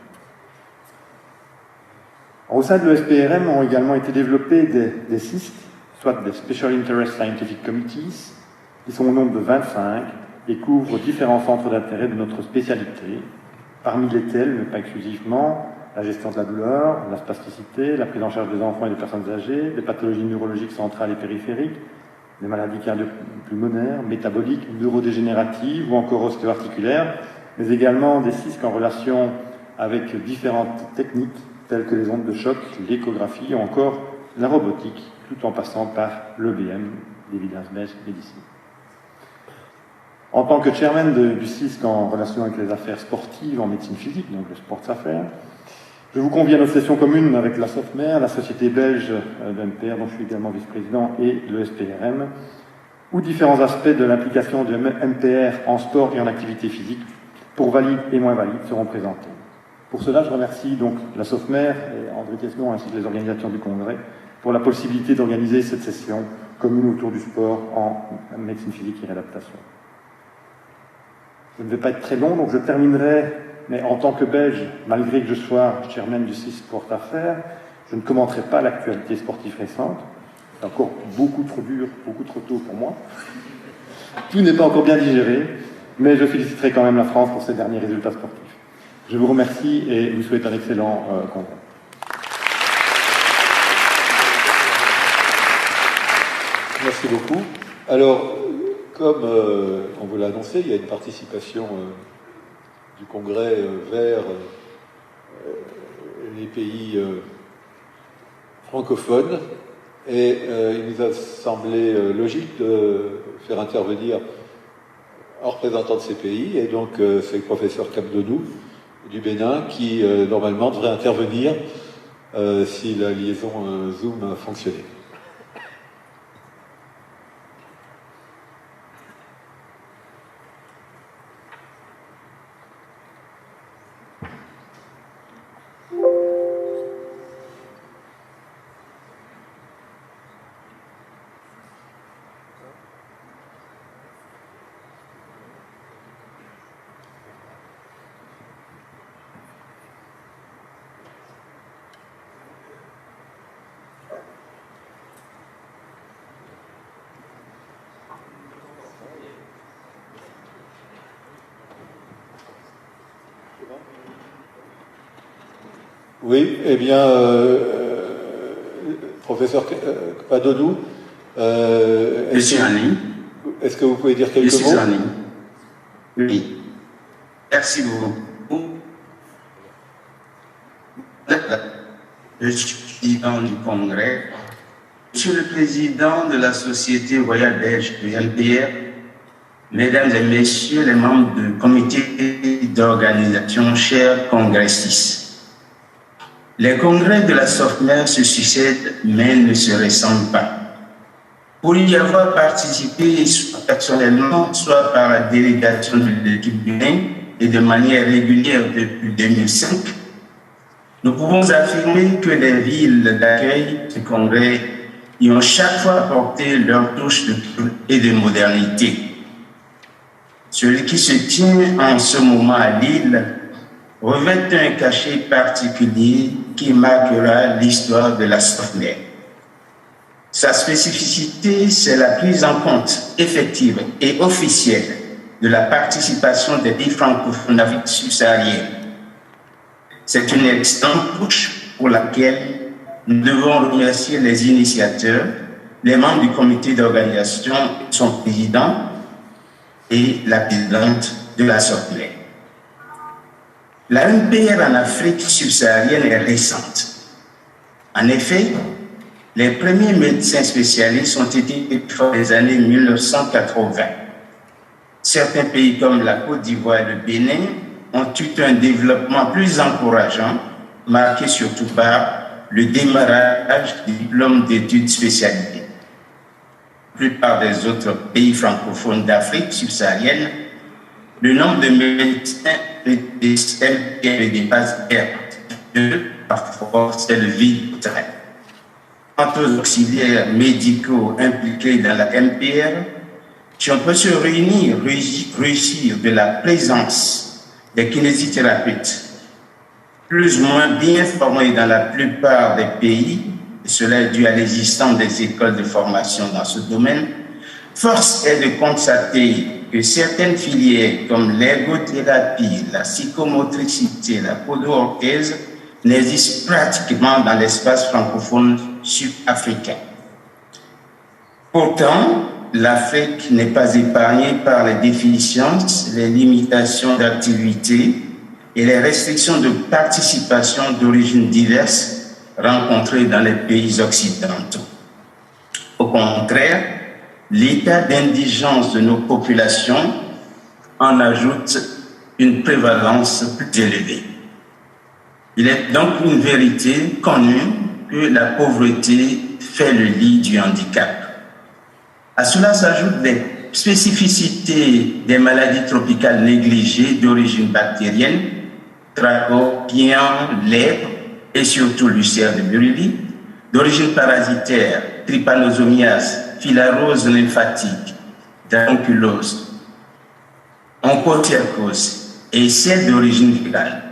Au sein de l'ESPRM ont également été développés des CISC, soit des Special Interest Scientific Committees, qui sont au nombre de 25 et couvrent différents centres d'intérêt de notre spécialité, parmi lesquels, mais pas exclusivement, la gestion de la douleur, la spasticité, la prise en charge des enfants et des personnes âgées, les pathologies neurologiques centrales et périphériques, les maladies cardio-pulmonaires, métaboliques, neurodégénératives ou encore ostéo-articulaires, mais également des CISC en relation avec différentes techniques telles que les ondes de choc, l'échographie ou encore la robotique, tout en passant par l'EBM, l'Evidence-Based Medicine. En tant que chairman du CISC en relation avec les affaires sportives en médecine physique, donc le Sports Affaires, je vous convie à notre session commune avec la SOFMER, la société belge de MPR, dont je suis également vice-président, et le SPRM, où différents aspects de l'implication de MPR en sport et en activité physique, pour valides et moins valides, seront présentés. Pour cela, je remercie donc la SOFMER et André Tesnon ainsi que les organisateurs du congrès pour la possibilité d'organiser cette session commune autour du sport en médecine physique et réadaptation. Je ne vais pas être très long, donc je terminerai, mais en tant que Belge, malgré que je sois chairman du CISC Sport Affaires, je ne commenterai pas l'actualité sportive récente. C'est encore beaucoup trop dur, beaucoup trop tôt pour moi. Tout n'est pas encore bien digéré, mais je féliciterai quand même la France pour ses derniers résultats sportifs. Je vous remercie et vous souhaite un excellent congrès. Merci beaucoup. Alors, comme on vous l'a annoncé, il y a une participation du Congrès vers les pays francophones et il nous a semblé logique de faire intervenir un représentant de ces pays et donc c'est le professeur Capdonou du Bénin qui normalement devrait intervenir si la liaison Zoom fonctionnait. Oui, eh bien, professeur Padonou, est-ce que vous pouvez dire quelques mots? Oui, merci beaucoup. Je suis président du Congrès. Je suis le président de la Société royale belge de MPR. Mesdames et messieurs les membres du comité d'organisation, chers congressistes. Les congrès de la SOFMER se succèdent mais ne se ressemblent pas. Pour y avoir participé, soit personnellement, soit par la délégation de l'équipe Bénin et de manière régulière depuis 2005, Nous pouvons affirmer que les villes d'accueil du congrès y ont chaque fois apporté leur touche et de modernité. Celui qui se tient en ce moment à Lille revêt un cachet particulier qui marquera l'histoire de la SOFMER. Sa spécificité, c'est la prise en compte effective et officielle de la participation des pays francophones d'Afrique subsaharienne. C'est une excellente touche pour laquelle nous devons remercier les initiateurs, les membres du comité d'organisation, son président et la présidente de la SOFMER. La MPR en Afrique subsaharienne est récente. En effet, les premiers médecins spécialistes ont été dans les années 1980. Certains pays comme la Côte d'Ivoire et le Bénin ont eu un développement plus encourageant, marqué surtout par le démarrage des diplômes d'études spécialisées. La plupart des autres pays francophones d'Afrique subsaharienne, le nombre de médecins et des bases parfois c'est le vide terrain. Quant aux auxiliaires médicaux impliqués dans la MPR, si on peut se réussir de la présence des kinésithérapeutes, plus ou moins bien formés dans la plupart des pays, et cela est dû à l'existence des écoles de formation dans ce domaine, force est de constater que certaines filières comme l'ergothérapie, la psychomotricité, la podo-orthèse n'existent pratiquement dans l'espace francophone sud-africain. Pourtant, l'Afrique n'est pas épargnée par les déficiences, les limitations d'activité et les restrictions de participation d'origines diverses rencontrées dans les pays occidentaux. Au contraire, l'état d'indigence de nos populations en ajoute une prévalence plus élevée. Il est donc une vérité connue que la pauvreté fait le lit du handicap. À cela s'ajoutent des spécificités des maladies tropicales négligées d'origine bactérienne, trachopien, lèpre et surtout l'ulcère de Buruli, d'origine parasitaire, trypanosomiase, filarose lymphatique, dracunculose, onchocercose et celle d'origine virale.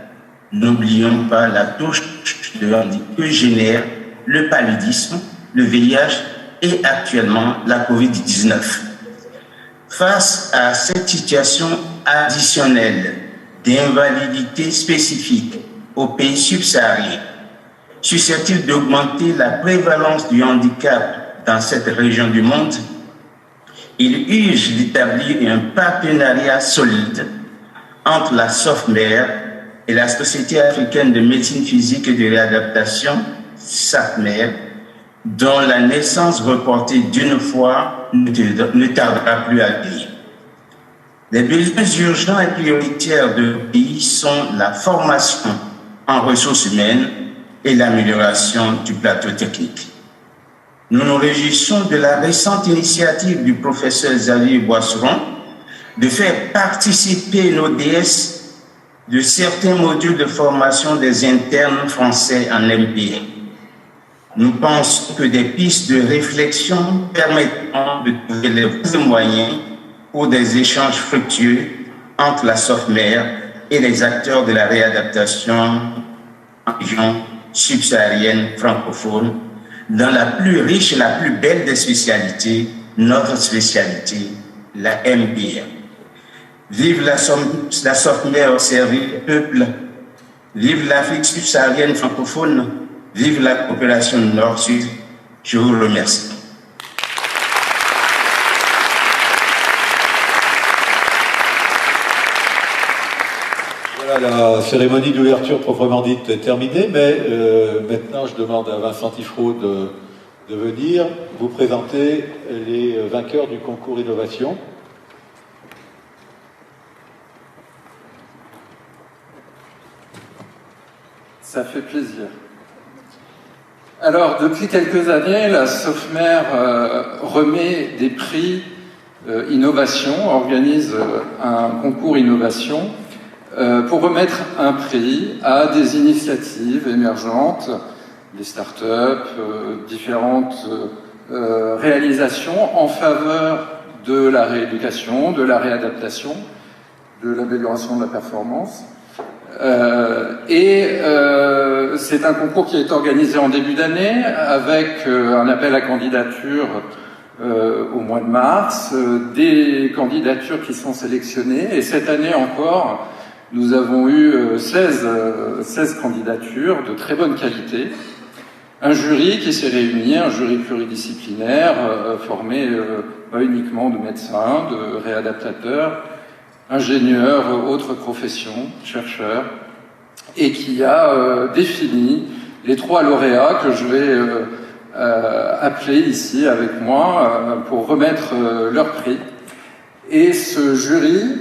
N'oublions pas la touche de handicap que génère le paludisme, le VIH et actuellement la COVID-19. Face à cette situation additionnelle d'invalidité spécifique aux pays subsahariens, susceptible d'augmenter la prévalence du handicap dans cette région du monde, il urge d'établir un partenariat solide entre la SOFMER et la Société africaine de médecine physique et de réadaptation, SAPMER, dont la naissance reportée d'une fois ne tardera plus à venir. Les besoins urgents et prioritaires de nos pays sont la formation en ressources humaines et l'amélioration du plateau technique. Nous nous réjouissons de la récente initiative du professeur Xavier Boisseron de faire participer nos DS de certains modules de formation des internes français en MPR. Nous pensons que des pistes de réflexion permettront de trouver les moyens pour des échanges fructueux entre la SOFMER et les acteurs de la réadaptation en région subsaharienne francophone dans la plus riche et la plus belle des spécialités, notre spécialité, la MPR. Vive la SOFMER au service du peuple, vive l'Afrique subsaharienne francophone, vive la coopération Nord-Sud. Je vous remercie. Voilà, la cérémonie d'ouverture proprement dite est terminée, mais maintenant je demande à Vincent Tifraud de venir vous présenter les vainqueurs du concours Innovation. Ça fait plaisir. Alors, depuis quelques années, la SOFMER remet des prix innovation, organise un concours innovation pour remettre un prix à des initiatives émergentes, des startups, différentes réalisations en faveur de la rééducation, de la réadaptation, de l'amélioration de la performance. C'est un concours qui est organisé en début d'année avec un appel à candidature au mois de mars, des candidatures qui sont sélectionnées, et cette année encore, nous avons eu 16 candidatures de très bonne qualité, un jury qui s'est réuni, un jury pluridisciplinaire formé pas uniquement de médecins, de réadaptateurs, ingénieurs, autres professions, chercheurs, et qui a défini les 3 lauréats que je vais appeler ici avec moi pour remettre leur prix. Et ce jury,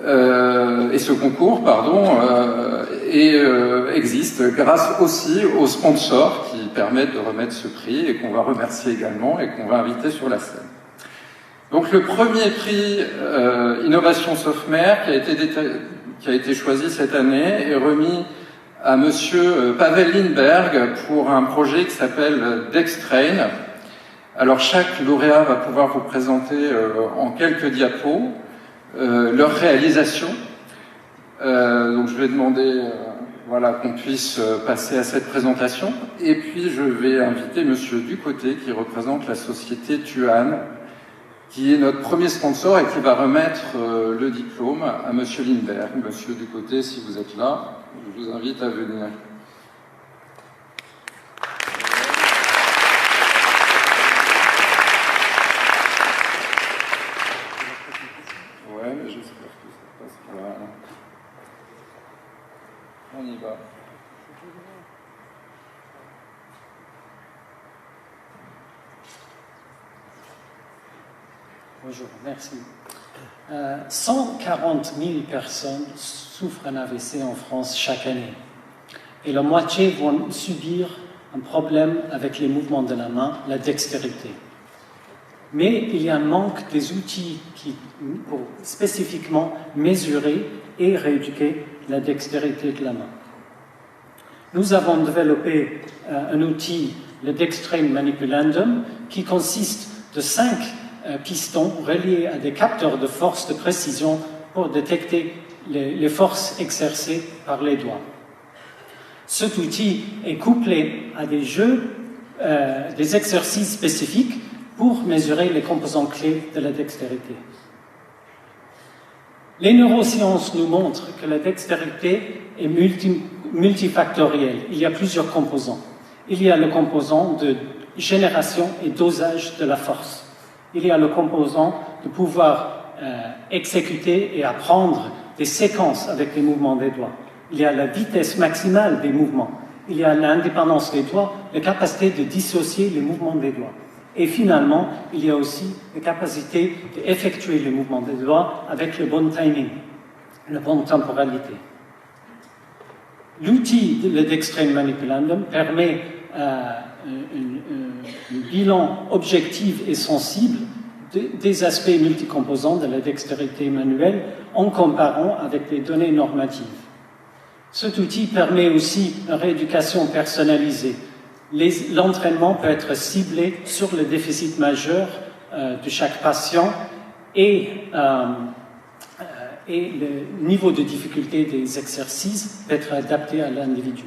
et ce concours, existe grâce aussi aux sponsors qui permettent de remettre ce prix et qu'on va remercier également et qu'on va inviter sur la scène. Donc le premier prix Innovation Sofmer qui a été choisi cette année est remis à monsieur Pavel Lindberg pour un projet qui s'appelle Dextrain. Alors chaque lauréat va pouvoir vous présenter en quelques diapos leur réalisation. Donc je vais demander qu'on puisse passer à cette présentation. Et puis je vais inviter monsieur Ducoté qui représente la société Tuan, qui est notre premier sponsor et qui va remettre le diplôme à monsieur Lindberg. Monsieur Ducoté, si vous êtes là, je vous invite à venir. Ouais, mais j'espère que ça passe. Voilà. On y va. Bonjour, merci. 140 000 personnes souffrent d'un AVC en France chaque année. Et la moitié vont subir un problème avec les mouvements de la main, la dextérité. Mais il y a un manque des outils pour spécifiquement mesurer et rééduquer la dextérité de la main. Nous avons développé un outil, le Dextrain Manipulandum, qui consiste de 5 pistons reliés à des capteurs de force de précision pour détecter les forces exercées par les doigts. Cet outil est couplé à des jeux, des exercices spécifiques pour mesurer les composants clés de la dextérité. Les neurosciences nous montrent que la dextérité est multifactorielle. Il y a plusieurs composants. Il y a le composant de génération et dosage de la force. Il y a le composant de pouvoir exécuter et apprendre des séquences avec les mouvements des doigts. Il y a la vitesse maximale des mouvements. Il y a l'indépendance des doigts, la capacité de dissocier les mouvements des doigts. Et finalement, il y a aussi la capacité d'effectuer les mouvements des doigts avec le bon timing, la bonne temporalité. L'outil, le Dextrain Manipulandum, permet un bilan objectif et sensible des aspects multicomposants de la dextérité manuelle en comparant avec les données normatives. Cet outil permet aussi une rééducation personnalisée. L'entraînement peut être ciblé sur le déficit majeur de chaque patient et le niveau de difficulté des exercices peut être adapté à l'individu.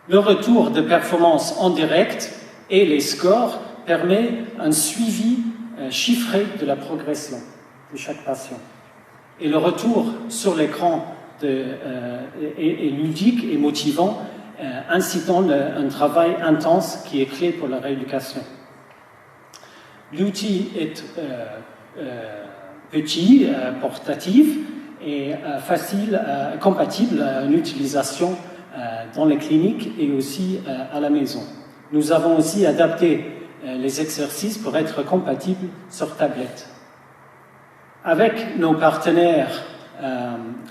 Le retour de performance en direct et les scores permettent un suivi chiffré de la progression de chaque patient. Et le retour sur l'écran est ludique et motivant, incitant un travail intense qui est clé pour la rééducation. L'outil est petit, portatif et facile, compatible à une utilisation dans les cliniques et aussi à la maison. Nous avons aussi adapté les exercices pour être compatibles sur tablette. Avec nos partenaires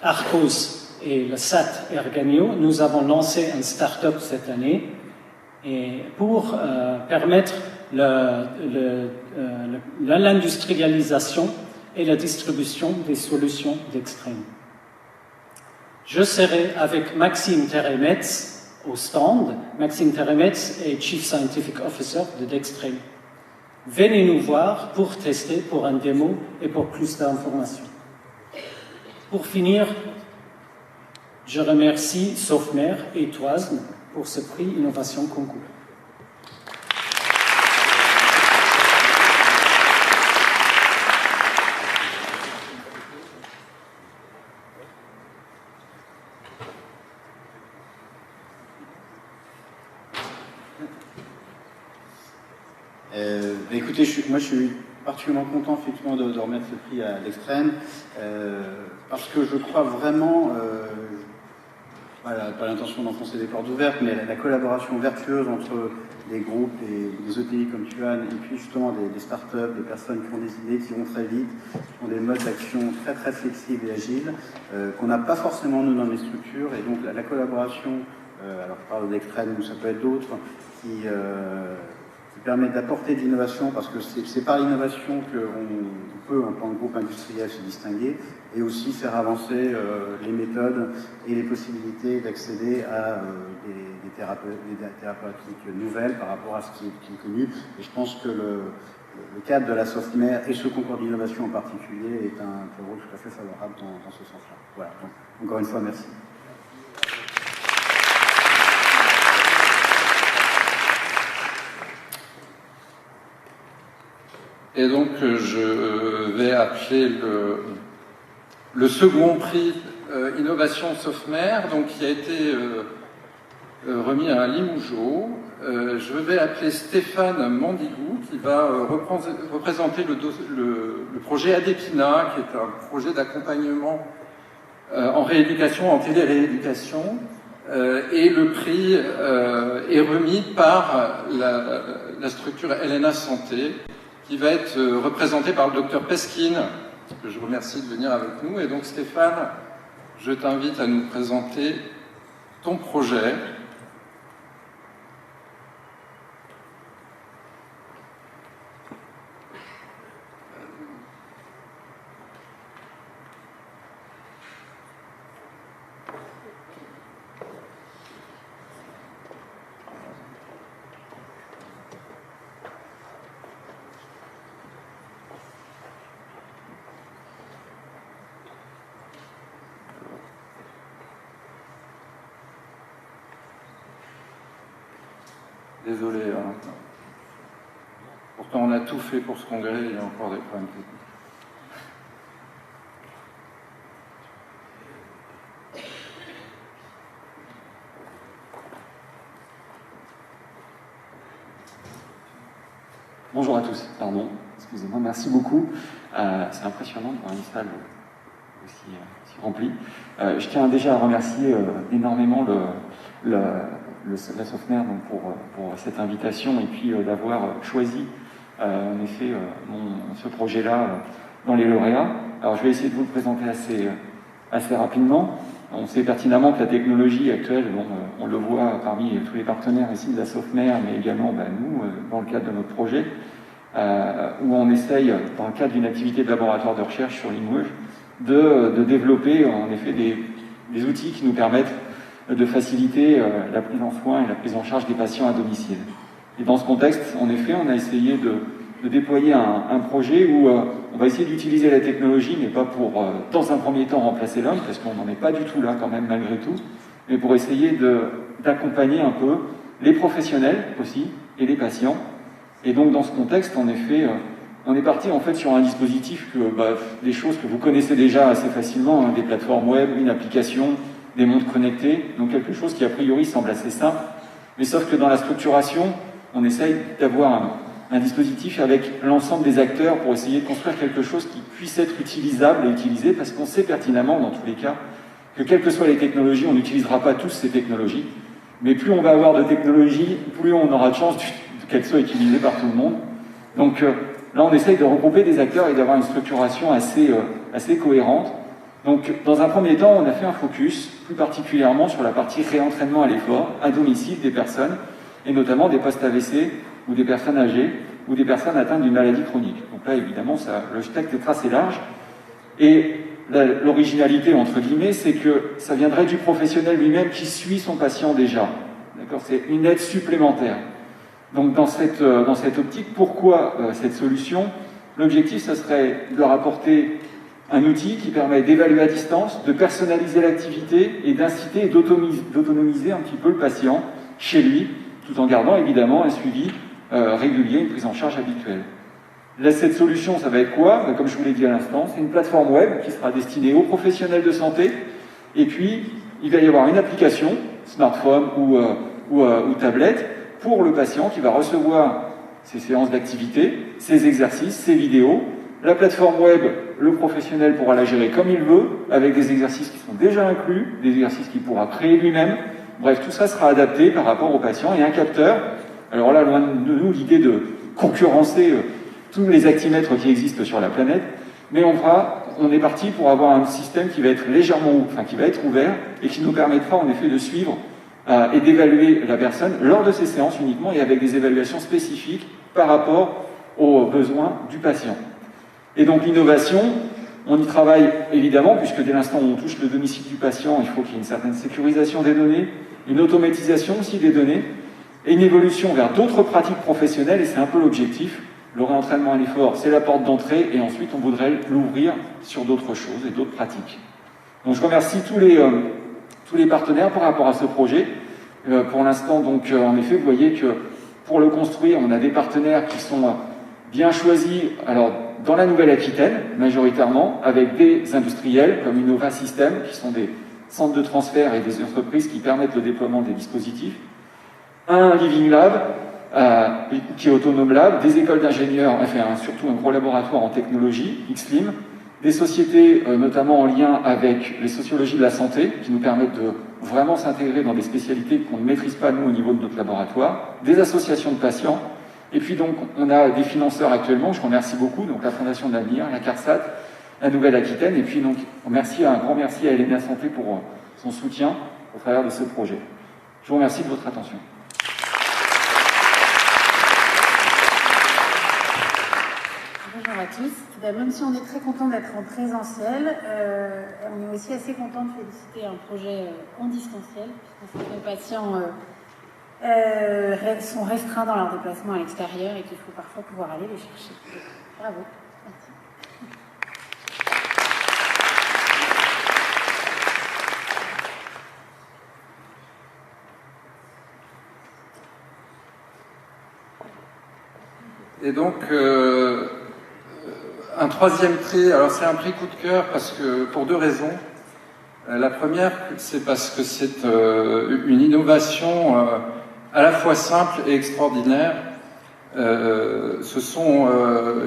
Arcos et le SAT Erganio, nous avons lancé un start-up cette année et pour permettre l'industrialisation et la distribution des solutions Dextrain. Je serai avec Maxime Teremetz au stand. Maxime Teremetz est Chief Scientific Officer de Dextrain. Venez nous voir pour tester, pour un démo et pour plus d'informations. Pour finir, je remercie Sofmer et Toisne pour ce prix Innovation Concours. Écoutez, moi je suis particulièrement content effectivement de remettre ce prix à Dextrain parce que je crois vraiment, voilà, pas l'intention d'enfoncer des portes ouvertes, mais la collaboration vertueuse entre les groupes, les ETI comme Tuan, et puis justement des startups, des personnes qui ont des idées, qui vont très vite, qui ont des modes d'action très très flexibles et agiles, qu'on n'a pas forcément nous dans les structures, et donc la collaboration, alors je parle d'Dextrain ou ça peut être d'autres, qui permettent d'apporter de l'innovation, parce que c'est par l'innovation qu'on peut, en tant que groupe industriel, se distinguer, et aussi faire avancer les méthodes et les possibilités d'accéder à des thérapeutiques nouvelles par rapport à ce qui est connu. Et je pense que le cadre de la Sofmer et ce concours d'innovation en particulier est un rôle tout à fait favorable dans ce sens-là. Voilà. Donc, encore une fois, merci. Et donc, je vais appeler le second prix Innovation Sofmer, donc qui a été remis à Limougeot. Je vais appeler Stéphane Mandigou, qui va représenter le projet Adepina, qui est un projet d'accompagnement en rééducation, en télérééducation. Et le prix est remis par la structure Helena Santé, qui va être représenté par le docteur Peskin, que je remercie de venir avec nous. Et donc Stéphane, je t'invite à nous présenter ton projet. Désolé, hein. Pourtant on a tout fait pour ce congrès, il y a encore des problèmes techniques. Bonjour à tous, pardon, excusez-moi, merci beaucoup. C'est impressionnant de voir une salle aussi remplie. Je tiens déjà à remercier énormément la Sofmer pour cette invitation et puis d'avoir choisi en effet ce projet-là dans les lauréats. Alors je vais essayer de vous le présenter assez rapidement. On sait pertinemment que la technologie actuelle, on le voit parmi tous les partenaires ici de la Sofmer, mais également nous, dans le cadre de notre projet, où on essaye, dans le cadre d'une activité de laboratoire de recherche sur Limoges, de développer en effet des outils qui nous permettent de faciliter la prise en soin et la prise en charge des patients à domicile. Et dans ce contexte, en effet, on a essayé de déployer un projet où on va essayer d'utiliser la technologie, mais pas pour, dans un premier temps, remplacer l'homme, parce qu'on n'en est pas du tout là quand même, malgré tout, mais pour essayer d'accompagner un peu les professionnels aussi, et les patients. Et donc, dans ce contexte, en effet, on est parti en fait sur un dispositif des choses que vous connaissez déjà assez facilement, des plateformes web, une application, des montres connectées, donc quelque chose qui a priori semble assez simple, mais sauf que dans la structuration, on essaye d'avoir un dispositif avec l'ensemble des acteurs pour essayer de construire quelque chose qui puisse être utilisable et utilisé, parce qu'on sait pertinemment, dans tous les cas, que quelles que soient les technologies, on n'utilisera pas tous ces technologies, mais plus on va avoir de technologies, plus on aura de chances qu'elles soient utilisées par tout le monde. Donc là, on essaye de regrouper des acteurs et d'avoir une structuration assez cohérente. Donc, dans un premier temps, on a fait un focus, plus particulièrement sur la partie réentraînement à l'effort, à domicile des personnes, et notamment des post-AVC, ou des personnes âgées, ou des personnes atteintes d'une maladie chronique. Donc là, évidemment, le spectre est assez large. Et l'originalité, entre guillemets, c'est que ça viendrait du professionnel lui-même qui suit son patient déjà. D'accord ? C'est une aide supplémentaire. Donc dans cette optique, pourquoi cette solution ? L'objectif, ça serait de leur apporter un outil qui permet d'évaluer à distance, de personnaliser l'activité et d'inciter et d'autonomiser un petit peu le patient chez lui, tout en gardant évidemment un suivi régulier, une prise en charge habituelle. Là, cette solution, ça va être quoi ? Comme je vous l'ai dit à l'instant, c'est une plateforme web qui sera destinée aux professionnels de santé, et puis il va y avoir une application, smartphone ou tablette, pour le patient qui va recevoir ses séances d'activité, ses exercices, ses vidéos. La plateforme web, le professionnel pourra la gérer comme il veut, avec des exercices qui sont déjà inclus, des exercices qu'il pourra créer lui-même. Bref, tout ça sera adapté par rapport au patient. Et un capteur, alors là, loin de nous l'idée de concurrencer tous les actimètres qui existent sur la planète, mais on est parti pour avoir un système qui va être qui va être ouvert et qui nous permettra en effet de suivre et d'évaluer la personne lors de ces séances uniquement et avec des évaluations spécifiques par rapport aux besoins du patient. Et donc l'innovation, on y travaille évidemment, puisque dès l'instant où on touche le domicile du patient, il faut qu'il y ait une certaine sécurisation des données, une automatisation aussi des données, et une évolution vers d'autres pratiques professionnelles, et c'est un peu l'objectif. Le réentraînement à l'effort, c'est la porte d'entrée, et ensuite on voudrait l'ouvrir sur d'autres choses et d'autres pratiques. Donc je remercie tous les partenaires par rapport à ce projet. Pour l'instant, donc, en effet, vous voyez que pour le construire, on a des partenaires qui sont bien choisis, alors dans la Nouvelle-Aquitaine, majoritairement, avec des industriels comme Innova System, qui sont des centres de transfert et des entreprises qui permettent le déploiement des dispositifs. Un Living Lab, qui est Autonome Lab, des écoles d'ingénieurs, enfin surtout un gros laboratoire en technologie, XLIM, des sociétés notamment en lien avec les sociologies de la santé, qui nous permettent de vraiment s'intégrer dans des spécialités qu'on ne maîtrise pas nous au niveau de notre laboratoire, des associations de patients, et puis donc on a des financeurs actuellement, je remercie beaucoup, donc la Fondation de l'Avenir, la CARSAT, la Nouvelle-Aquitaine, et puis donc un grand merci à Elena Santé pour son soutien au travers de ce projet. Je vous remercie de votre attention. Bonjour à tous. Même si on est très content d'être en présentiel, on est aussi assez content de féliciter un projet en distanciel, puisque certains patients sont restreints dans leur déplacement à l'extérieur et qu'il faut parfois pouvoir aller les chercher. Bravo. Merci. Et donc, un troisième prix, alors c'est un prix coup de cœur pour deux raisons. La première, c'est parce que c'est une innovation à la fois simple et extraordinaire. Ce sont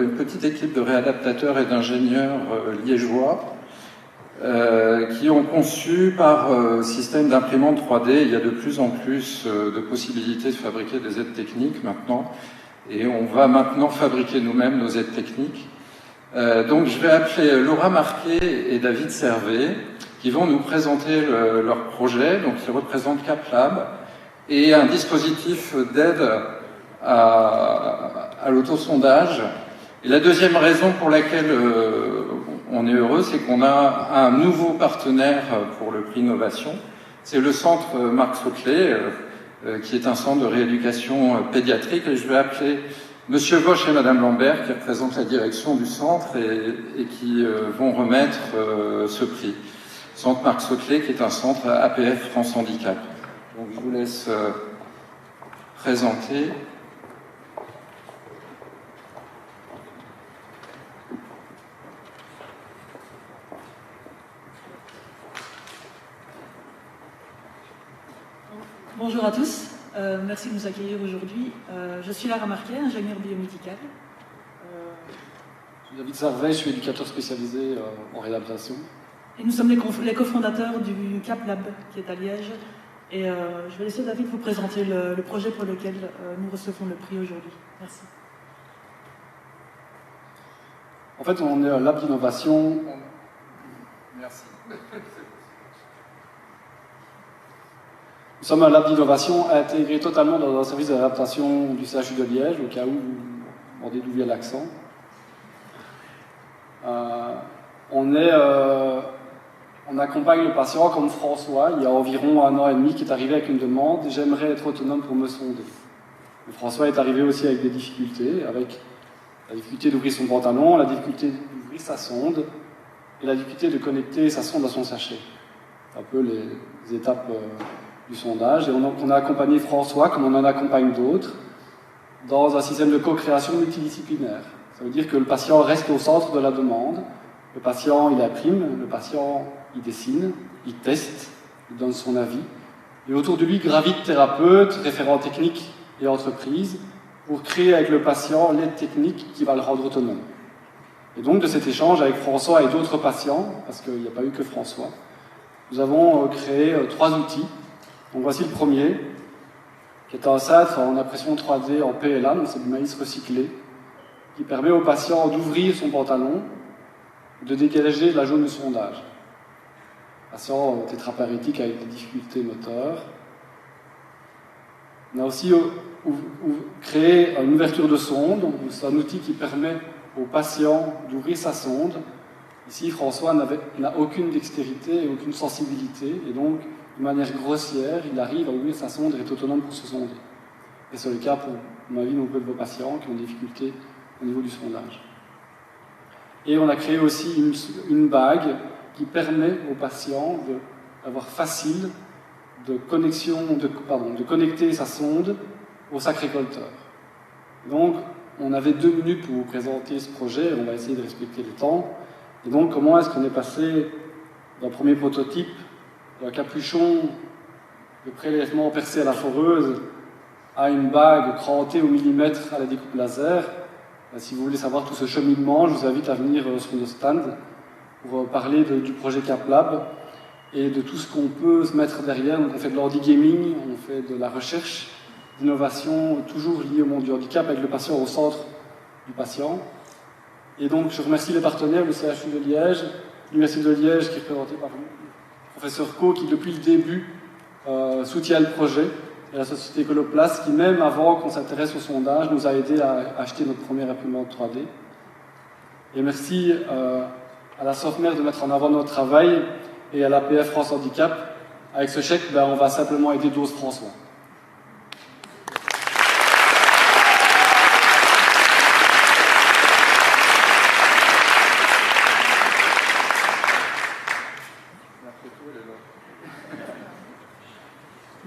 une petite équipe de réadaptateurs et d'ingénieurs liégeois qui ont conçu par système d'imprimante 3D. Il y a de plus en plus de possibilités de fabriquer des aides techniques maintenant, et on va maintenant fabriquer nous-mêmes nos aides techniques. Donc je vais appeler Laura Marquet et David Servet qui vont nous présenter leur projet. Donc ils représentent CapLab et un dispositif d'aide à l'autosondage. Et la deuxième raison pour laquelle on est heureux, c'est qu'on a un nouveau partenaire pour le prix Innovation. C'est le centre Marc Sauclé, qui est un centre de rééducation pédiatrique. Et je vais appeler Monsieur Vosch et Madame Lambert, qui représentent la direction du centre et qui vont remettre ce prix. Centre Marc Sauclé, qui est un centre APF France Handicap. Donc je vous laisse présenter. Bonjour à tous, merci de nous accueillir aujourd'hui. Je suis Lara Marquet, ingénieure biomédicale. Je suis David Servet, je suis éducateur spécialisé en réadaptation. Et nous sommes les cofondateurs du CapLab qui est à Liège. Et je vais laisser David vous présenter le projet pour lequel nous recevons le prix aujourd'hui. Merci. En fait, on est un lab d'innovation. Merci. Nous sommes un lab d'innovation intégré totalement dans un service d'adaptation du CHU de Liège, au cas où vous demandez d'où vient l'accent. on accompagne le patient comme François, il y a environ 1 an et demi, qui est arrivé avec une demande « J'aimerais être autonome pour me sonder ». François est arrivé aussi avec des difficultés, avec la difficulté d'ouvrir son pantalon, la difficulté d'ouvrir sa sonde et la difficulté de connecter sa sonde à son sachet. C'est un peu les étapes du sondage. Et on a accompagné François, comme on en accompagne d'autres, dans un système de co-création multidisciplinaire. Ça veut dire que le patient reste au centre de la demande. Le patient, il imprime, le patient, il dessine, il teste, il donne son avis. Et autour de lui gravitent thérapeutes, référents techniques et entreprises pour créer avec le patient l'aide technique qui va le rendre autonome. Et donc, de cet échange avec François et d'autres patients, parce qu'il n'y a pas eu que François, nous avons créé 3 outils. Donc, voici le premier, qui est un cintre en impression 3D en PLA, donc c'est du maïs recyclé, qui permet au patient d'ouvrir son pantalon, de dégager la jaune du sondage. Patient tétraparétique avec des difficultés moteurs. On a aussi créé une ouverture de sonde, c'est un outil qui permet au patient d'ouvrir sa sonde. Ici, François n'a aucune dextérité et aucune sensibilité, et donc, de manière grossière, il arrive à ouvrir sa sonde et est autonome pour se sonder. Et c'est le cas pour, à mon avis, nombreux de vos patients qui ont des difficultés au niveau du sondage. Et on a créé aussi une bague qui permet aux patients d'avoir facile de connecter sa sonde au sac récolteur. Donc, on avait 2 minutes pour vous présenter ce projet, on va essayer de respecter le temps. Et donc, comment est-ce qu'on est passé d'un premier prototype, d'un capuchon de prélèvement percé à la foreuse, à une bague crantée au millimètre à la découpe laser. Si vous voulez savoir tout ce cheminement, je vous invite à venir sur nos stands pour parler du projet CapLab et de tout ce qu'on peut se mettre derrière. Donc on fait de l'handigaming, on fait de la recherche, d'innovation, toujours liée au monde du handicap, avec le patient au centre du patient. Et donc je remercie les partenaires, le CHU de Liège, l'Université de Liège qui est représentée par le professeur Co, qui depuis le début soutient le projet, et la société Coloplast qui, même avant qu'on s'intéresse au sondage, nous a aidé à acheter notre première imprimante 3D. Et merci à la SOFMER de mettre en avant notre travail et à l'APF France Handicap. Avec ce chèque, on va simplement aider 12 François.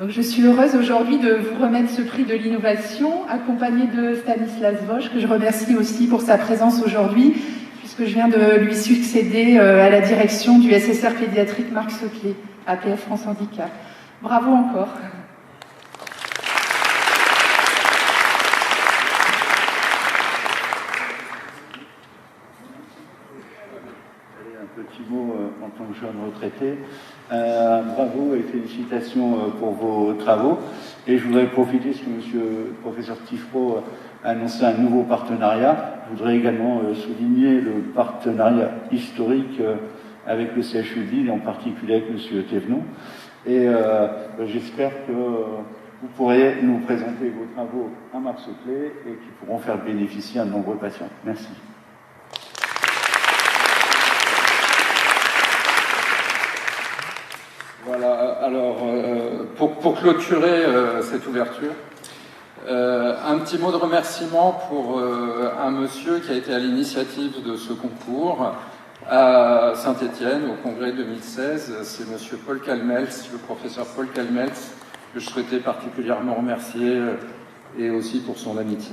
Donc, je suis heureuse aujourd'hui de vous remettre ce prix de l'innovation, accompagné de Stanislas Vosch, que je remercie aussi pour sa présence aujourd'hui, puisque je viens de lui succéder à la direction du SSR pédiatrique Marc Soclet, APF France Handicap. Bravo encore. Un petit mot en tant que jeune retraité. Bravo et félicitations pour vos travaux. Et je voudrais profiter, si monsieur le professeur Tifro a annoncé un nouveau partenariat, je voudrais également souligner le partenariat historique avec le CHU de Lille, et en particulier avec monsieur Thévenon. Et j'espère que vous pourrez nous présenter vos travaux à Marc Soclet et qui pourront faire bénéficier à de nombreux patients. Merci. Voilà, alors pour clôturer cette ouverture, un petit mot de remerciement pour un monsieur qui a été à l'initiative de ce concours à Saint-Étienne au congrès 2016, c'est monsieur Paul Calmels, le professeur Paul Calmels, que je souhaitais particulièrement remercier et aussi pour son amitié.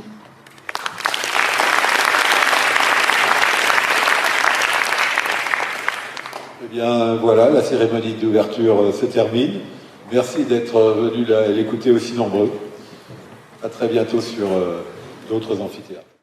Eh bien, voilà, la cérémonie d'ouverture se termine. Merci d'être venus l'écouter aussi nombreux. À très bientôt sur d'autres amphithéâtres.